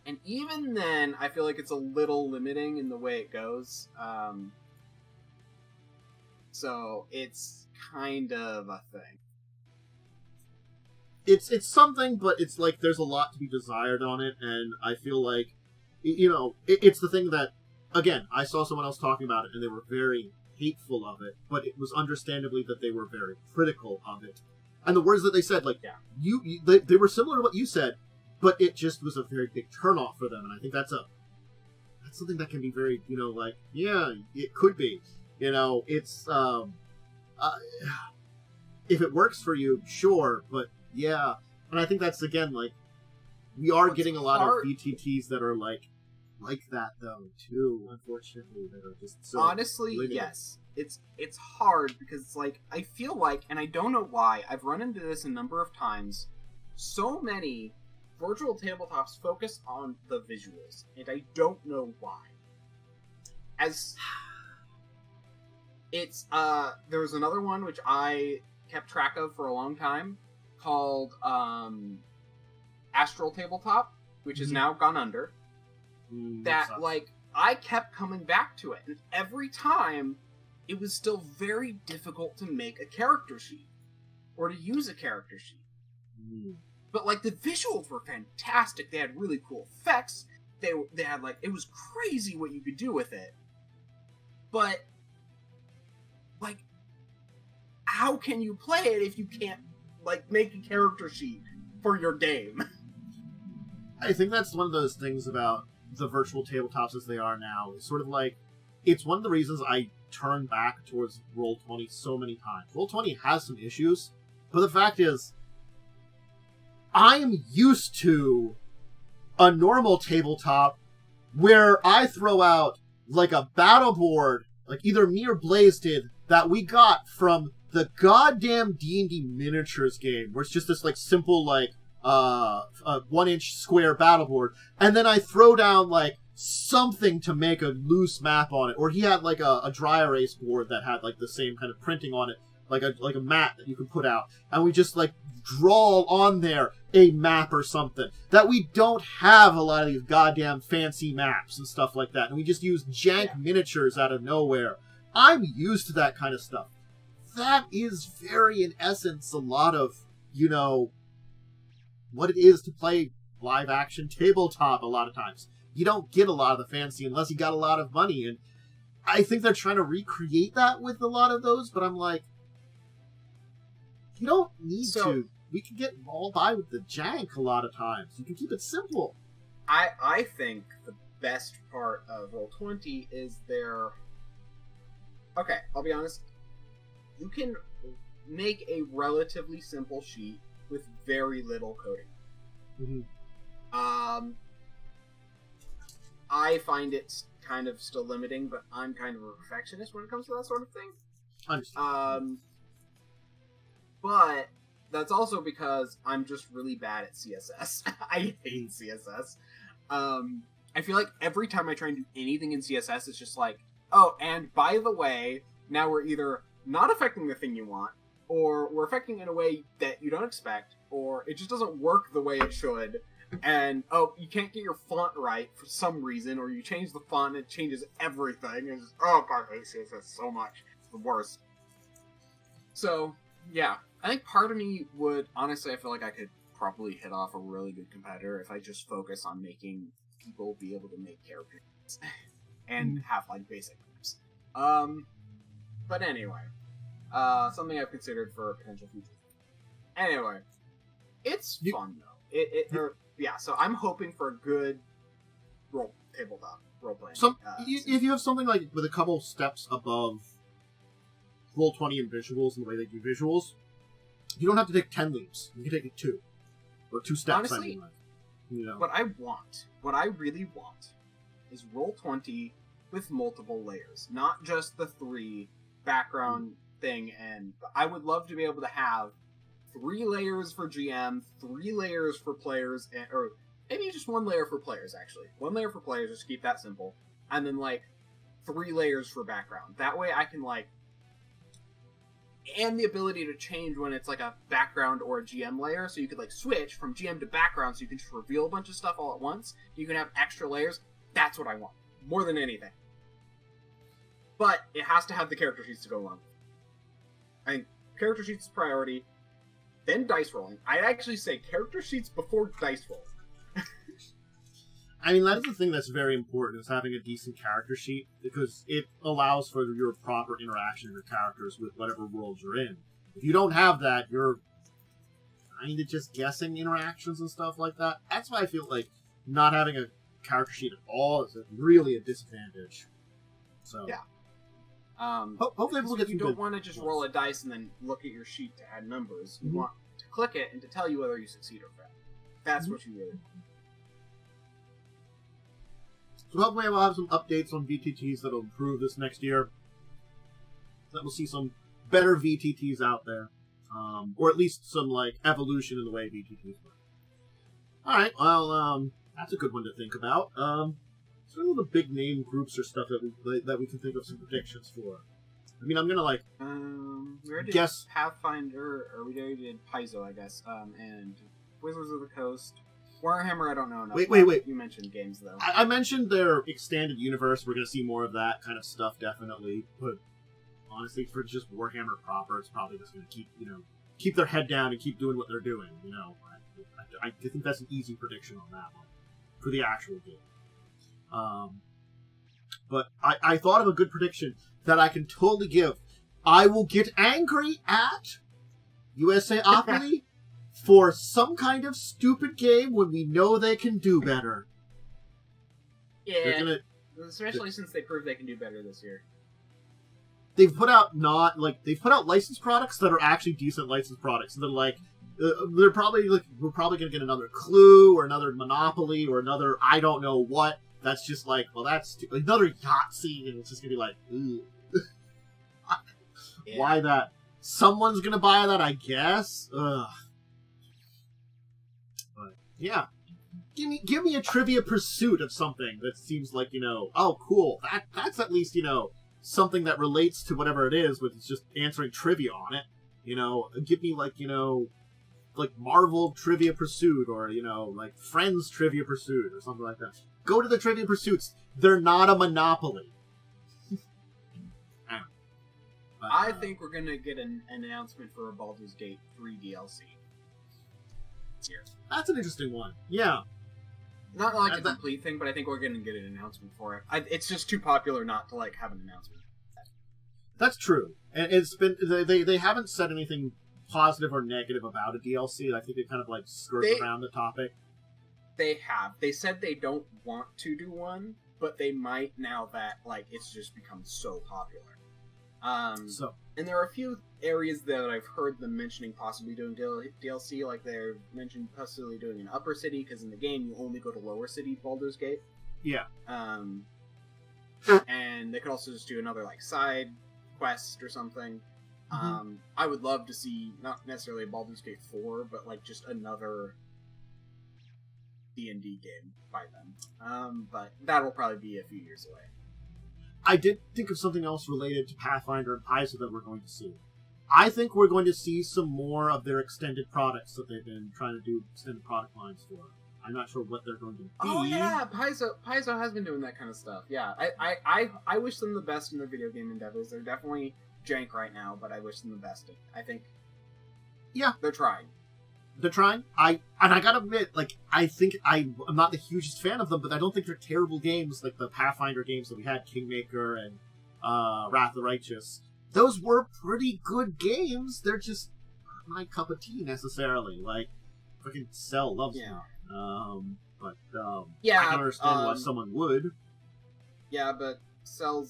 And even then, I feel like it's a little limiting in the way it goes. So it's kind of a thing. It's something, but it's there's a lot to be desired on it, and I feel like, it's the thing that, again, I saw someone else talking about it, and they were very hateful of it, but it was understandably that they were very critical of it. And the words that they said, they were similar to what you said, but it just was a very big turnoff for them, and I think that's something that can be very, it could be. It's, if it works for you, sure, but yeah. And I think that's, again, we are getting a lot of VTTs that are like that, though, too, unfortunately, that are just so honestly, limited. Yes. It's hard, because I feel and I don't know why, I've run into this a number of times, so many virtual tabletops focus on the visuals, and I don't know why. As it's there was another one which I kept track of for a long time called Astral Tabletop, which has now gone under. That like I kept coming back to it, and every time it was still very difficult to make a character sheet or to use a character sheet. But like the visuals were fantastic. They had really cool effects. They had like, it was crazy what you could do with it. But like, how can you play it if you can't like make a character sheet for your game? I think that's one of those things about the virtual tabletops as they are now. It's sort of like, it's one of the reasons I turn back towards Roll20 so many times. Roll20 has some issues, but the fact is, I am used to a normal tabletop where I throw out like a battle board, like either me or Blaze did, that we got from the goddamn D&D miniatures game, where it's just this like simple like a 1-inch square battle board, and then I throw down like something to make a loose map on it. Or he had like a dry erase board that had like the same kind of printing on it, like a mat that you could put out, and we just like draw on there a map or something. That we don't have a lot of these goddamn fancy maps and stuff like that, and we just use jank miniatures out of nowhere. I'm used to that kind of stuff. That is very, in essence, a lot of, you know, what it is to play live action tabletop a lot of times. You don't get a lot of the fancy unless you got a lot of money, and I think they're trying to recreate that with a lot of those, but I'm like, you don't need to. We can get all by with the jank a lot of times. You can keep it simple. I think the best part of Roll20 is their... Okay, I'll be honest. You can make a relatively simple sheet with very little coding. Mm-hmm. I find it kind of still limiting, but I'm kind of a perfectionist when it comes to that sort of thing. Understand. But that's also because I'm just really bad at CSS. I hate CSS. I feel like every time I try and do anything in CSS, it's just like, oh, and by the way, now we're either not affecting the thing you want, or we're affecting it in a way that you don't expect, or it just doesn't work the way it should, and, oh, you can't get your font right for some reason, or you change the font and it changes everything, and just, oh, God, I hate CSS so much. It's the worst. So, yeah. I think part of me would, honestly, I feel like I could probably hit off a really good competitor if I just focus on making people be able to make characters and have, like, basic maps. But anyway, something I've considered for potential future. Anyway, it's fun, though. So I'm hoping for a good tabletop role-playing. If you have something, like, with a couple steps above Roll20 and visuals and the way they do visuals, you don't have to take 10 leaps. You can take 2. Or 2 steps, honestly, I mean. You know. What I really want, is Roll20 with multiple layers. Not just the 3 background thing, and I would love to be able to have 3 layers for GM, 3 layers for players, or maybe just 1 layer for players, actually. 1 layer for players, just keep that simple. And then, like, 3 layers for background. That way I can, like, and the ability to change when it's like a background or a GM layer, so you could like switch from GM to background, so you can just reveal a bunch of stuff all at once. You can have extra layers. That's what I want, more than anything. But it has to have the character sheets to go along. I think character sheets is priority, then dice rolling. I'd actually say character sheets before dice rolling. I mean, that is the thing that's very important, is having a decent character sheet, because it allows for your proper interaction of your characters with whatever world you're in. If you don't have that, you're kind of just guessing interactions and stuff like that. That's why I feel like not having a character sheet at all is really a disadvantage. So yeah. Hopefully we'll get you don't want to just roll a dice and then look at your sheet to add numbers. You want to click it and to tell you whether you succeed or fail. That's what you really want. So hopefully we'll have some updates on VTTs that'll improve this next year. That we'll see some better VTTs out there. Or at least some, like, evolution in the way VTTs work. All right, well, that's a good one to think about. So all the big name groups or stuff that we can think of some predictions for. I mean, I'm gonna like we already guess did Pathfinder, or we already did Paizo, I guess, and Wizards of the Coast. Warhammer, I don't know enough. Wait. You mentioned games, though. I mentioned their extended universe. We're gonna see more of that kind of stuff, definitely. But honestly, for just Warhammer proper, it's probably just gonna keep their head down and keep doing what they're doing. I think that's an easy prediction on that one for the actual game. But I thought of a good prediction that I can totally give. I will get angry at USAopoly for some kind of stupid game when we know they can do better. Yeah, especially since they proved they can do better this year. They've put out licensed products that are actually decent licensed products. And we're probably gonna get another Clue or another Monopoly or another I don't know what. That's just like, well, that's another Yahtzee, and it's just gonna be like, ooh. Yeah. Why that? Someone's gonna buy that, I guess. Ugh. But yeah, give me a Trivia Pursuit of something that seems like oh cool. That's at least something that relates to whatever it is, but it's just answering trivia on it. Give me like Marvel Trivia Pursuit or like Friends Trivia Pursuit or something like that. Go to the Trivia Pursuits. They're not a Monopoly. I think we're gonna get an announcement for a Baldur's Gate 3 DLC. Here. That's an interesting one. Yeah. Not like a complete thing, but I think we're gonna get an announcement for it. It's just too popular not to have an announcement. That's true, and it's been they haven't said anything positive or negative about a DLC. I think they kind of skirt around the topic. They have. They said they don't want to do one, but they might now that it's just become so popular. And there are a few areas that I've heard them mentioning possibly doing DLC, like they're mentioned possibly doing an upper city, because in the game you only go to lower city Baldur's Gate. Yeah. And they could also just do another side quest or something. Mm-hmm. I would love to see not necessarily a Baldur's Gate 4, but just another D&D game by them. But that'll probably be a few years away. I did think of something else related to Pathfinder and Paizo that we're going to see. I think we're going to see some more of their extended products that they've been trying to do extended product lines for. I'm not sure what they're going to be. Oh yeah, Paizo has been doing that kind of stuff. Yeah, I wish them the best in their video game endeavors. They're definitely jank right now, but I wish them the best. I think. Yeah, they're trying. They're trying. I gotta admit, I think I'm not the hugest fan of them, but I don't think they're terrible games like the Pathfinder games that we had, Kingmaker and Wrath of the Righteous. Those were pretty good games. They're just not my cup of tea necessarily. Freaking Cell loves them. But I can understand why someone would. Yeah, but Cell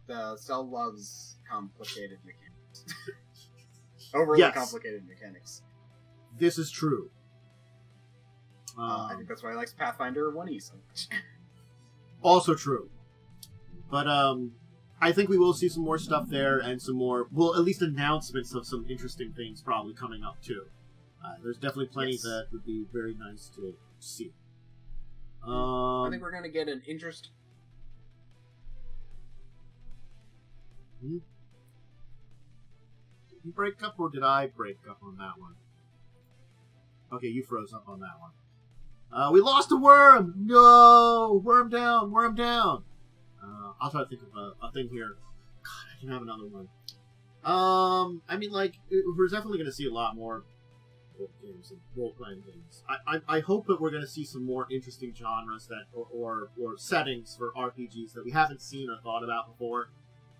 loves complicated mechanics. Overly complicated mechanics. This is true. I think that's why he likes Pathfinder 1E so much. Also true. But I think we will see some more stuff there and some more, well, at least announcements of some interesting things probably coming up too. There's definitely plenty that would be very nice to see. I think we're going to get an interest. Did you break up or did I break up on that one? Okay, you froze up on that one. We lost a worm! No! Worm down! Worm down! I'll try to think of a thing here. God, I can have another one. I mean, we're definitely going to see a lot more board games and role-playing games. I hope that we're going to see some more interesting genres or settings for RPGs that we haven't seen or thought about before.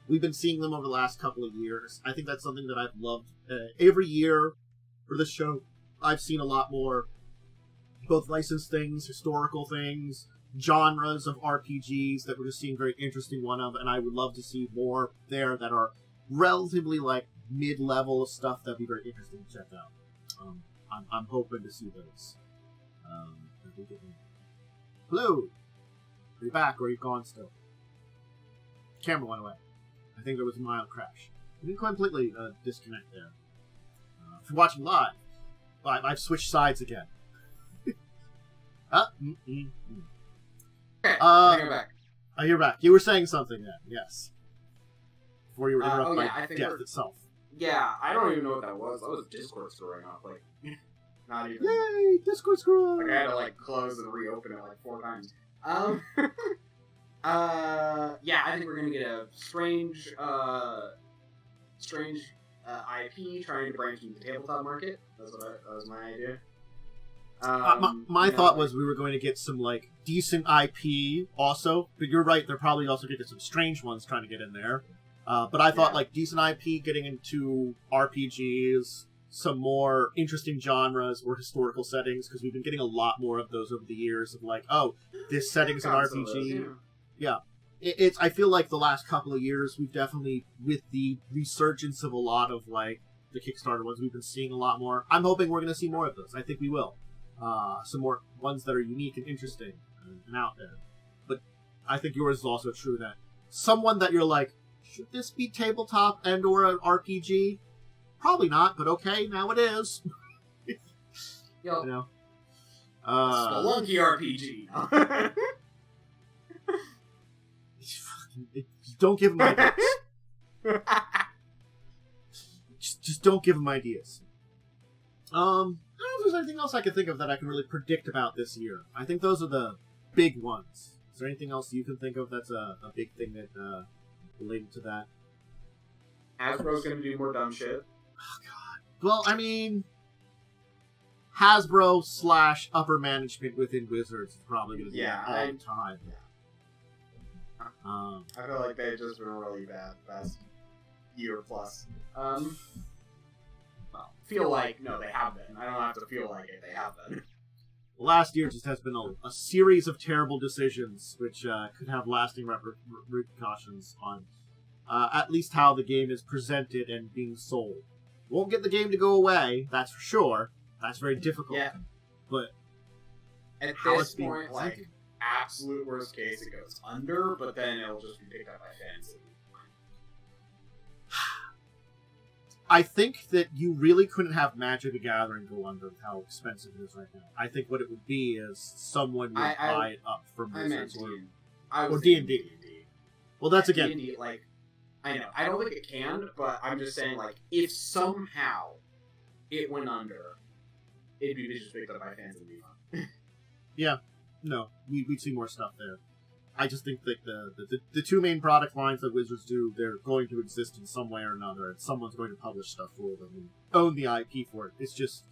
We've been seeing them over the last couple of years. I think that's something that I've loved. Every year for this show, I've seen a lot more both licensed things, historical things, genres of RPGs that we're just seeing very interesting one of, and I would love to see more there that are relatively mid-level stuff that'd be very interesting to check out. I'm hoping to see those. Hello! Are you back or are you gone still? Camera went away. I think there was a mild crash. We didn't completely disconnect there. If you're watching live, I've switched sides again. Okay, bring it back. Oh, you're back. You were saying something then, yes. Before you were interrupted I by think death itself. Yeah, I don't even know what that was. That was Discord screwing up. Like, not even. Yay! Discord screw up! Like, I had to, like, close and reopen it, like, 4 times. Yeah, I think we're gonna get a strange IP trying to branch into the tabletop market. That was my idea. My thought was we were going to get some, like, decent IP also, but you're right, they're probably also going to get some strange ones trying to get in there. But I thought, like, decent IP getting into RPGs, some more interesting genres or historical settings, because we've been getting a lot more of those over the years of, like, oh, this setting's an RPG. Yeah. I feel like the last couple of years, we've definitely, with the resurgence of a lot of, like, the Kickstarter ones, we've been seeing a lot more. I'm hoping we're going to see more of those. I think we will. Some more ones that are unique and interesting and out there. But I think yours is also true that someone that you're like, should this be tabletop and or an RPG? Probably not, but okay, now it is. Yo, you know? Spelunky RPG. Don't give him ideas. just don't give him ideas. I don't know if there's anything else I can think of that I can really predict about this year. I think those are the big ones. Is there anything else you can think of that's a big thing that related to that? Hasbro's gonna do more dumb shit. Oh, God. Well, I mean, Hasbro / upper management within Wizards is probably going to do that all the time. Yeah. I feel like they've just been really bad the past year plus. Well, feel like, no, they have been. I don't have to feel like it, they have been. Last year just has been a series of terrible decisions, which could have lasting repercussions on at least how the game is presented and being sold. Won't get the game to go away, that's for sure. That's very difficult. Yeah. But at this point, like, absolute worst case, it goes under, but then it'll just be picked up by fans. I think that you really couldn't have Magic the Gathering go under with how expensive it is right now. I think what it would be is someone would buy it up from Wizards or D&D. Well, that's again... D&D, like, I know. I don't think it can, but I'm just saying, like, if somehow it went under, it'd be just picked up by fans and be fun. Yeah. No, we'd see more stuff there. I just think that the two main product lines that Wizards do, they're going to exist in some way or another, and someone's going to publish stuff for them and own the IP for it. It's just,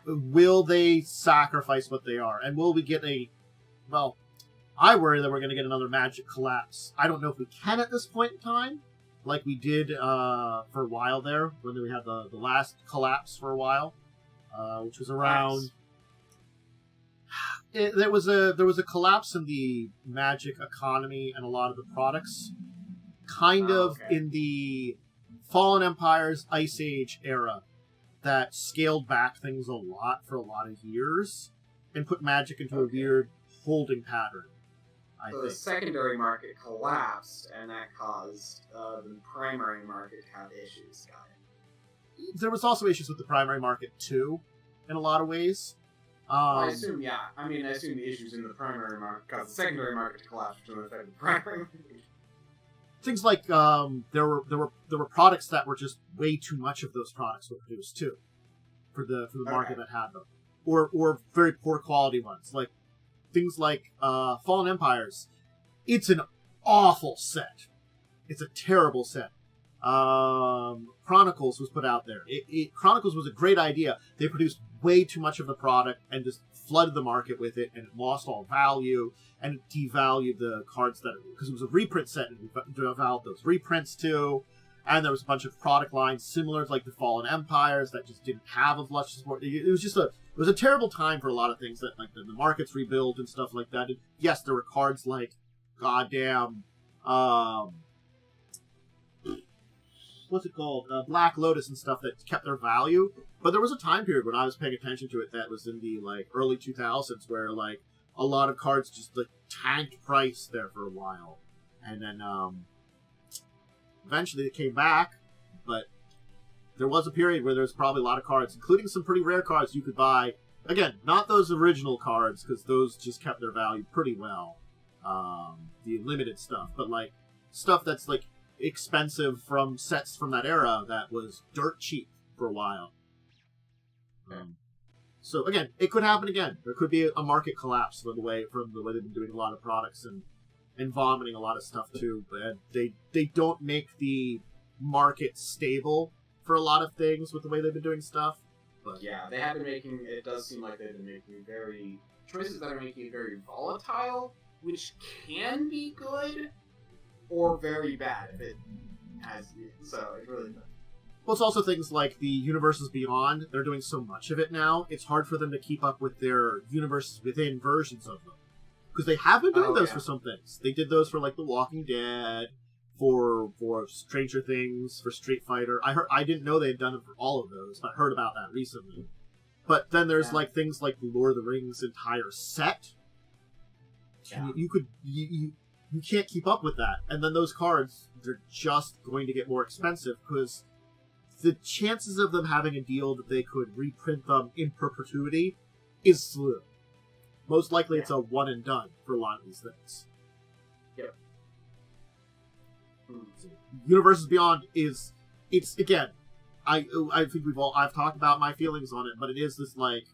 will they sacrifice what they are? And will we get well, I worry that we're going to get another Magic collapse. I don't know if we can at this point in time, like we did for a while there, when we had the last collapse for a while, which was around... There was a collapse in the Magic economy and a lot of the products, in the Fallen Empire's Ice Age era, that scaled back things a lot for a lot of years and put Magic into a weird holding pattern. I think the secondary market collapsed, and that caused the primary market to have issues. Got it. There was also issues with the primary market too, in a lot of ways. I assume, I assume the issues in the primary market because the secondary market collapsed, which would affect the primary market. Things like there were products that were just way too much of those products were produced too, for the market that had them, or very poor quality ones, like things like Fallen Empires. It's an awful set. It's a terrible set. Chronicles was put out there. Chronicles was a great idea. They produced way too much of the product and just flooded the market with it, and it lost all value, and it devalued the cards because it was a reprint set, and it devalued those reprints too. And there was a bunch of product lines similar to like the Fallen Empires that just didn't have as much support. It was a terrible time for a lot of things that like the markets rebuilt and stuff like that. And yes, there were cards like goddamn what's it called? Black Lotus and stuff that kept their value. But there was a time period when I was paying attention to it that was in the like early 2000s where like a lot of cards just like tanked price there for a while. And then eventually it came back, but there was a period where there was probably a lot of cards, including some pretty rare cards you could buy again, not those original cards, because those just kept their value pretty well. The limited stuff, but like stuff that's like expensive from sets from that era that was dirt cheap for a while. So again, it could happen again. There could be a market collapse from the way they've been doing a lot of products and vomiting a lot of stuff too. But they don't make the market stable for a lot of things with the way they've been doing stuff. But yeah, they have been making. It does seem like they've been making choices that are making it very volatile, which can be good or very bad if it has. So it really depends. Well, it's also things like the Universes Beyond. They're doing so much of it now, it's hard for them to keep up with their Universes Within versions of them. Because they have been doing those for some things. They did those for, like, The Walking Dead, for Stranger Things, for Street Fighter. I didn't know they had done it for all of those, but I heard about that recently. But then there's, like, things like the Lord of the Rings entire set. Yeah. You can't keep up with that. And then those cards, they're just going to get more expensive, because the chances of them having a deal that they could reprint them in perpetuity is slim. Most likely it's a one and done for a lot of these things. Yep. So, Universes Beyond it's again, I think I've talked about my feelings on it, but it is this like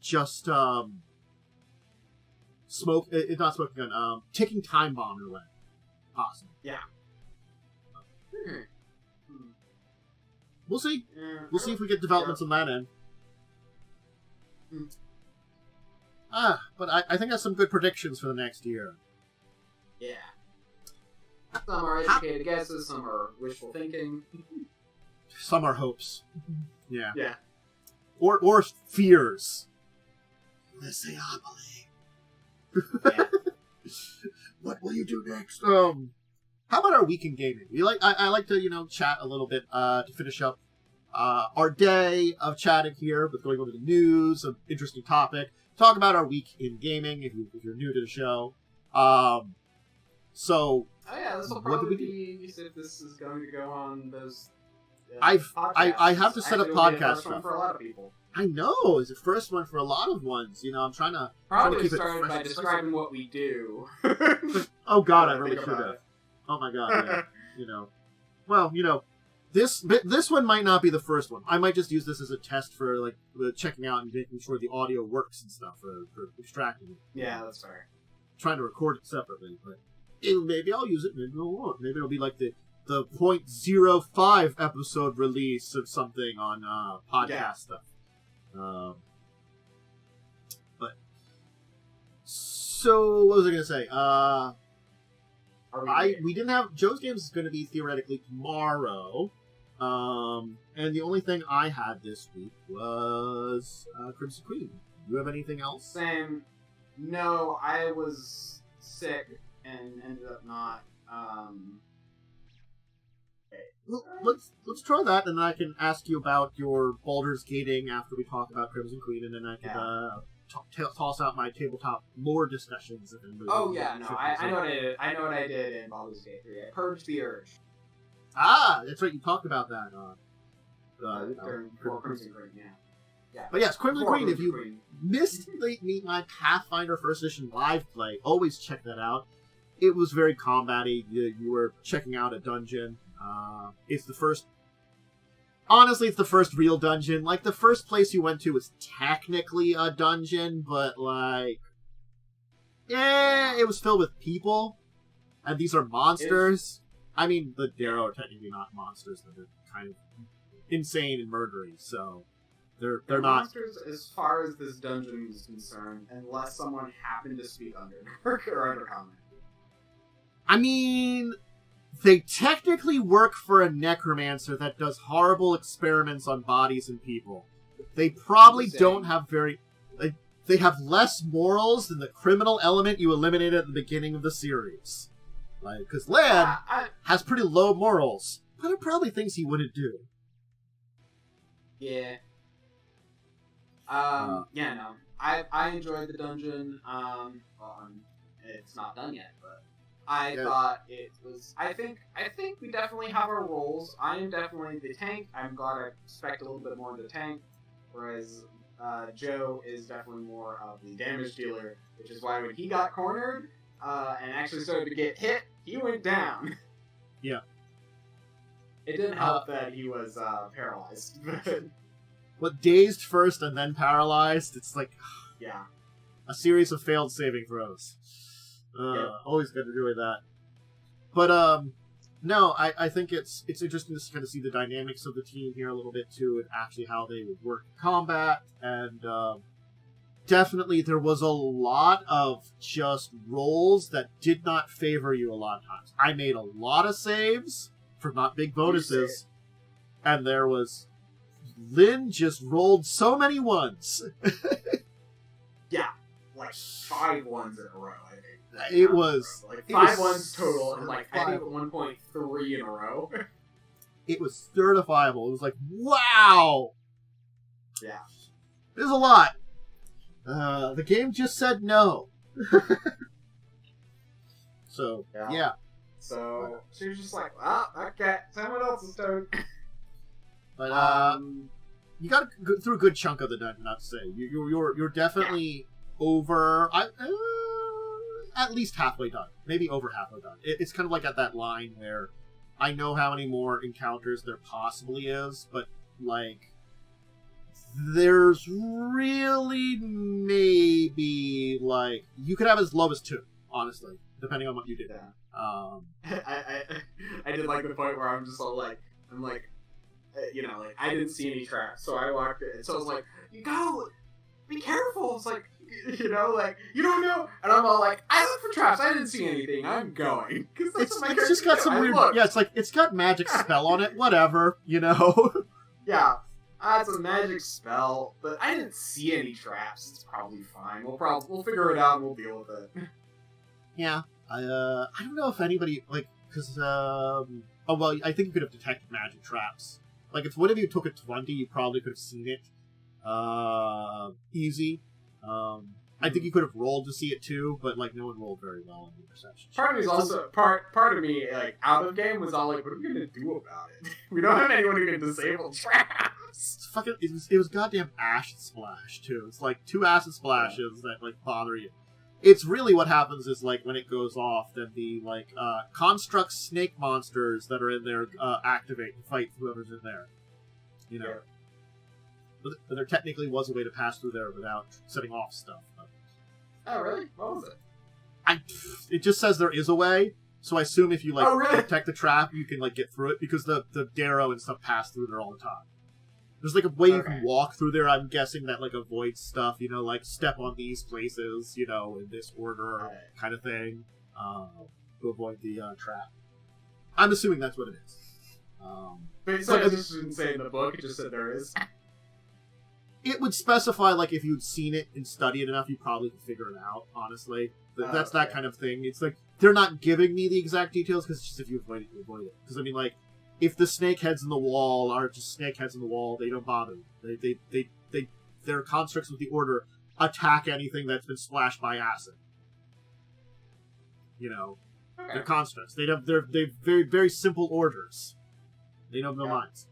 just ticking time bomb in a way. Possible. Yeah. We'll see. We'll see if we get developments on that end. But I think that's some good predictions for the next year. Yeah. Some are educated guesses, some are wishful thinking. Some are hopes. Yeah. Yeah. Or fears. Messianopoly. Yeah. What will you do next? How about our week in gaming? I like to, chat a little bit to finish up our day of chatting here, with going over the news, an interesting topic. Talk about our week in gaming if you're new to the show. So, this will probably be if this is going to go on those. I have to set up podcast stuff for a lot of people. I know, it's the first one for a lot of ones. I'm trying to keep started by describing what we do. Oh God, I really should have. Oh my God, yeah. Well, this one might not be the first one. I might just use this as a test for like checking out and making sure the audio works and stuff for extracting it. Yeah, that's fair. Trying to record it separately, but maybe I'll use it. Maybe I won't. Maybe it'll be like the 0.05 episode release of something on podcast stuff. But so what was I gonna say? We didn't have Joe's Games is going to be theoretically tomorrow, and the only thing I had this week was Crimson Queen. Do you have anything else? Same. No, I was sick and ended up not. Well, let's try that, and then I can ask you about your Baldur's Gating after we talk about Crimson Queen, and then I can toss out my tabletop lore discussions. I know what I did. I know what I did in Baldur's Gate 3. I purged the urge. Ah, that's right. You talked about that during Crimson Queen. Yeah. But yes, Crimson Queen. If you missed my Pathfinder First Edition live play, always check that out. It was very combat-y. You were checking out a dungeon. It's the first real dungeon. Like, the first place you went to was technically a dungeon, but, it was filled with people, and these are monsters. I mean, the Darrow are technically not monsters, but they're kind of insane and murdery, so they're not monsters as far as this dungeon is concerned, unless someone happened to speak Underdark or Undercommon. I mean, they technically work for a necromancer that does horrible experiments on bodies and people. They probably don't have they have less morals than the criminal element you eliminated at the beginning of the series. Because Lan has pretty low morals, but there are probably things he wouldn't do. Yeah. I enjoyed the dungeon. It's not done yet, but I thought it was. I think we definitely have our roles. I am definitely the tank. I'm glad I expect a little bit more of the tank. whereas Joe is definitely more of the damage dealer, which is why when he got cornered and actually started to get hit, he went down. Yeah. It didn't help that he was paralyzed. What, dazed first and then paralyzed? It's like Yeah. a series of failed saving throws. Always good to do with that. But no, I think it's interesting to kind of see the dynamics of the team here a little bit too, and actually how they would work in combat. And definitely there was a lot of just rolls that did not favor you a lot of times. I made a lot of saves for not big bonuses, and there was Lynn just rolled so many ones. Yeah, like 5 ones in a row, I think. It was like 5 ones total, and like I think at one point 3 in a row. It was certifiable. It was like, wow! Yeah. There's a lot. The game just said no. So, yeah. So, she was just like, well, okay, someone else's turn. But, you got to go through a good chunk of the dungeon, not to say. You're definitely over... at least halfway done. Maybe over halfway done. It's kind of like at that line where I know how many more encounters there possibly is, but, like, there's really maybe, like, you could have as low as 2, honestly, depending on what you did. Yeah. I did like the point where I'm just all like, You know, like, I didn't see any traps, so I walked in. So I was like, you gotta be careful. It's like, you know, like, you don't know. And I'm all like, I look for traps. I didn't see anything. I'm going. It's just got some weird... Yeah, it's like, it's got magic spell on it. Whatever, you know? Yeah. It's a magic spell, but I didn't see any traps. It's probably fine. We'll figure it out and we'll deal with it. Yeah. I don't know if anybody, like, because, oh, well, I think you could have detected magic traps. Like, if one of you took a 20, you probably could have seen it. Easy. I think you could have rolled to see it too, but, like, no one rolled very well in the perception. Part of me is also, part of me, like, out of game was all like, what are we gonna do about it? We don't have anyone who can disable traps. It's fucking, it was goddamn acid splash too. It's like 2 acid splashes that, like, bother you. It's really what happens is, like, when it goes off, then the, like, construct snake monsters that are in there activate and fight whoever's in there. You know? Yeah. But there technically was a way to pass through there without setting off stuff. But... Oh, really? What was it? It just says there is a way, so I assume if you, like, detect the trap, you can, like, get through it, because the Darrow and stuff pass through there all the time. There's, like, a way you can walk through there, I'm guessing, that, like, avoids stuff, you know, like, step on these places, you know, in this order, kind of thing, to avoid the trap. I'm assuming that's what it is. But it didn't say in the book, it just said there is. It would specify, like, if you'd seen it and studied enough, you probably could figure it out, honestly. That's that kind of thing. It's like, they're not giving me the exact details, because it's just if you avoid it, you avoid it. Because, I mean, like, if the snakeheads in the wall are just snakeheads in the wall, they don't bother you. Their constructs with the order attack anything that's been splashed by acid. You know, they're constructs. They're very, very simple orders. They have no minds.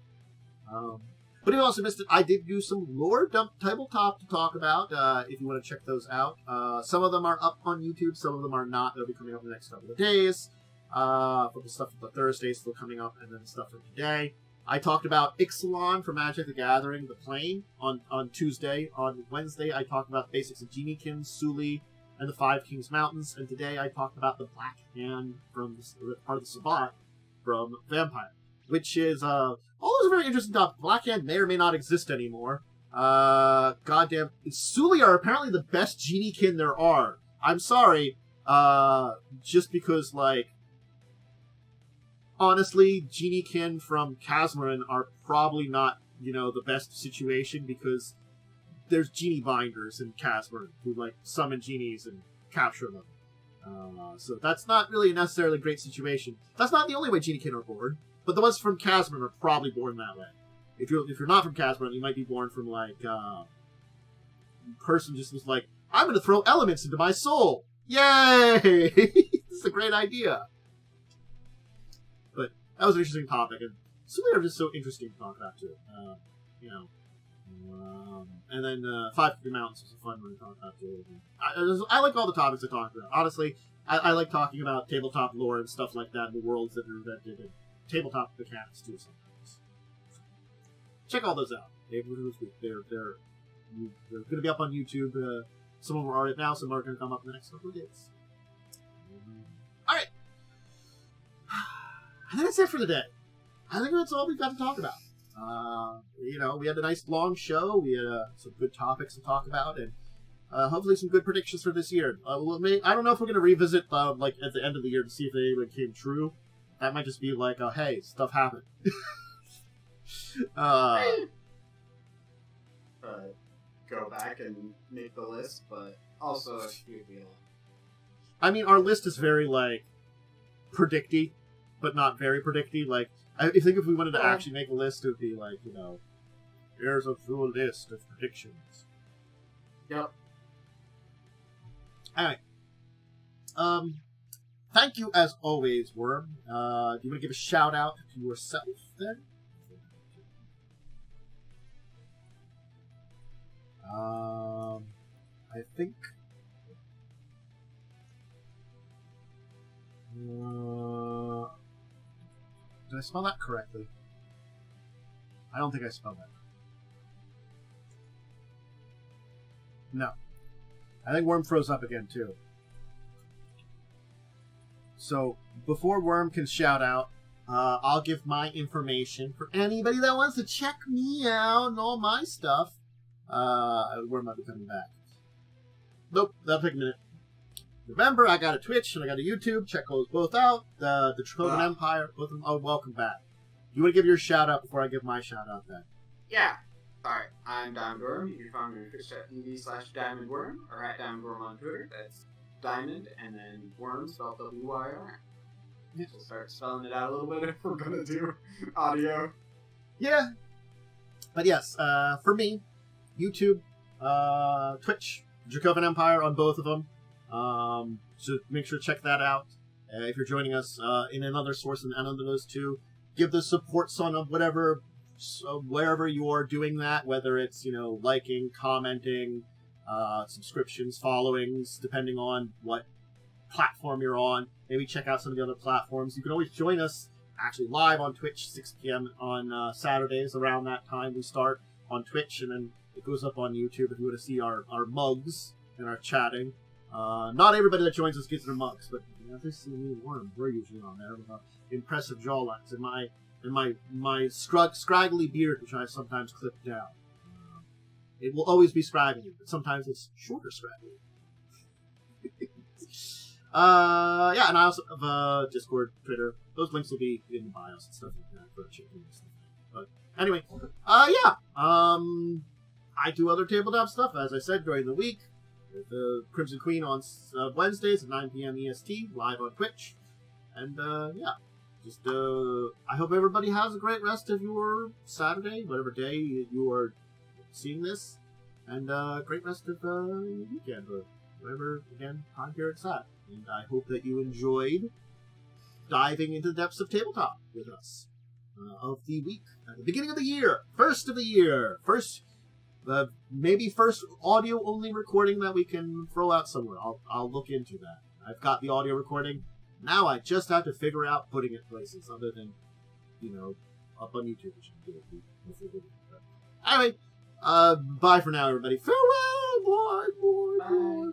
But you also missed it. I did do some lore dump tabletop to talk about. If you want to check those out, some of them are up on YouTube. Some of them are not. They'll be coming up in the next couple of days. For the stuff from the Thursday still coming up, and then stuff from today. I talked about Ixalan from Magic the Gathering, the Plane, on Tuesday. On Wednesday, I talked about basics of Geniekin, Suli, and the Five Kings Mountains. And today, I talked about the Black Hand from part of the Sabbat from Vampire, which is always a very interesting topic. Black Hand may or may not exist anymore. Goddamn, Suli are apparently the best Geniekin there are. I'm sorry, just because, like, honestly, Geniekin from Kazmarin are probably not, you know, the best situation, because there's genie binders in Kazmarin who, like, summon genies and capture them. So that's not really a necessarily great situation. That's not the only way Geniekin are born, but the ones from Kazmarin are probably born that way. If you're not from Kazmarin, you might be born from, like, person just was like, I'm going to throw elements into my soul. Yay! This is a great idea. But that was an interesting topic, and some of them are just so interesting to talk about too. You know, And then 550 Mountains was a fun one to talk about too. I like all the topics I talked about. Honestly, I like talking about tabletop lore and stuff like that, and the worlds that are invented, and tabletop mechanics too sometimes. Check all those out. They're going to be up on YouTube. Some of them are now, some are going to come up in the next couple of days. Alright. I think that's it for the day. I think that's all we've got to talk about. We had a nice long show. We had some good topics to talk about, and hopefully some good predictions for this year. I don't know if we're going to revisit at the end of the year to see if they came true. That might just be like, hey, stuff happened. Go back and make the list, but also I mean, our list is very predicty, but not very predicty. I think if we wanted to actually make a list, it would be here's a full list of predictions. Yep. Alright. Thank you as always, Worm. Do you want to give a shout out to yourself then? I think. Did I spell that correctly? I don't think I spelled that. No. I think Worm froze up again, too. So, before Worm can shout out, I'll give my information for anybody that wants to check me out and all my stuff. Worm might be coming back. Nope, that'll take a minute. Remember, I got a Twitch and I got a YouTube. Check those both out. The Dracovin Empire. Both of them. Oh, welcome back. You want to give your shout out before I give my shout out then? Yeah. Alright, I'm Diamondwyrm. You can find me on twitch.tv/Diamondwyrm or at Diamondwyrm on Twitter. That's Diamond and then Worm spelled W-Y-R. We'll start spelling it out a little bit if we're going to do audio. Yeah. But yes, for me, YouTube, Twitch, Dracovin Empire on both of them. So make sure to check that out. If you're joining us in another source and under those two, give the support son of whatever, wherever you are doing that, whether it's, liking, commenting, subscriptions, followings, depending on what platform you're on. Maybe check out some of the other platforms. You can always join us actually live on Twitch, 6 p.m. on Saturdays. Around that time we start on Twitch, and then it goes up on YouTube if you want to see our mugs and our chatting. Not everybody that joins us gets their mugs, but if they see me and Worm, we're usually on there with impressive jawlines and my scraggly beard, which I sometimes clip down. It will always be scraggly, but sometimes it's shorter scraggly. And I also have Discord, Twitter. Those links will be in the bios and stuff like that for checking and stuff. But anyway, I do other tabletop stuff, as I said, during the week. The Crimson Queen on Wednesdays at 9 p.m. EST, live on Twitch. And, I hope everybody has a great rest of your Saturday, whatever day you are seeing this. And, great rest of your weekend, or whatever, again, time period it's at. And I hope that you enjoyed diving into the depths of tabletop with us of the week. At the beginning of the year, first of the year, maybe first audio-only recording that we can throw out somewhere. I'll look into that. I've got the audio recording. Now I just have to figure out putting it places other than, up on YouTube, which I'm doing. Anyway, bye for now, everybody. Farewell! Bye.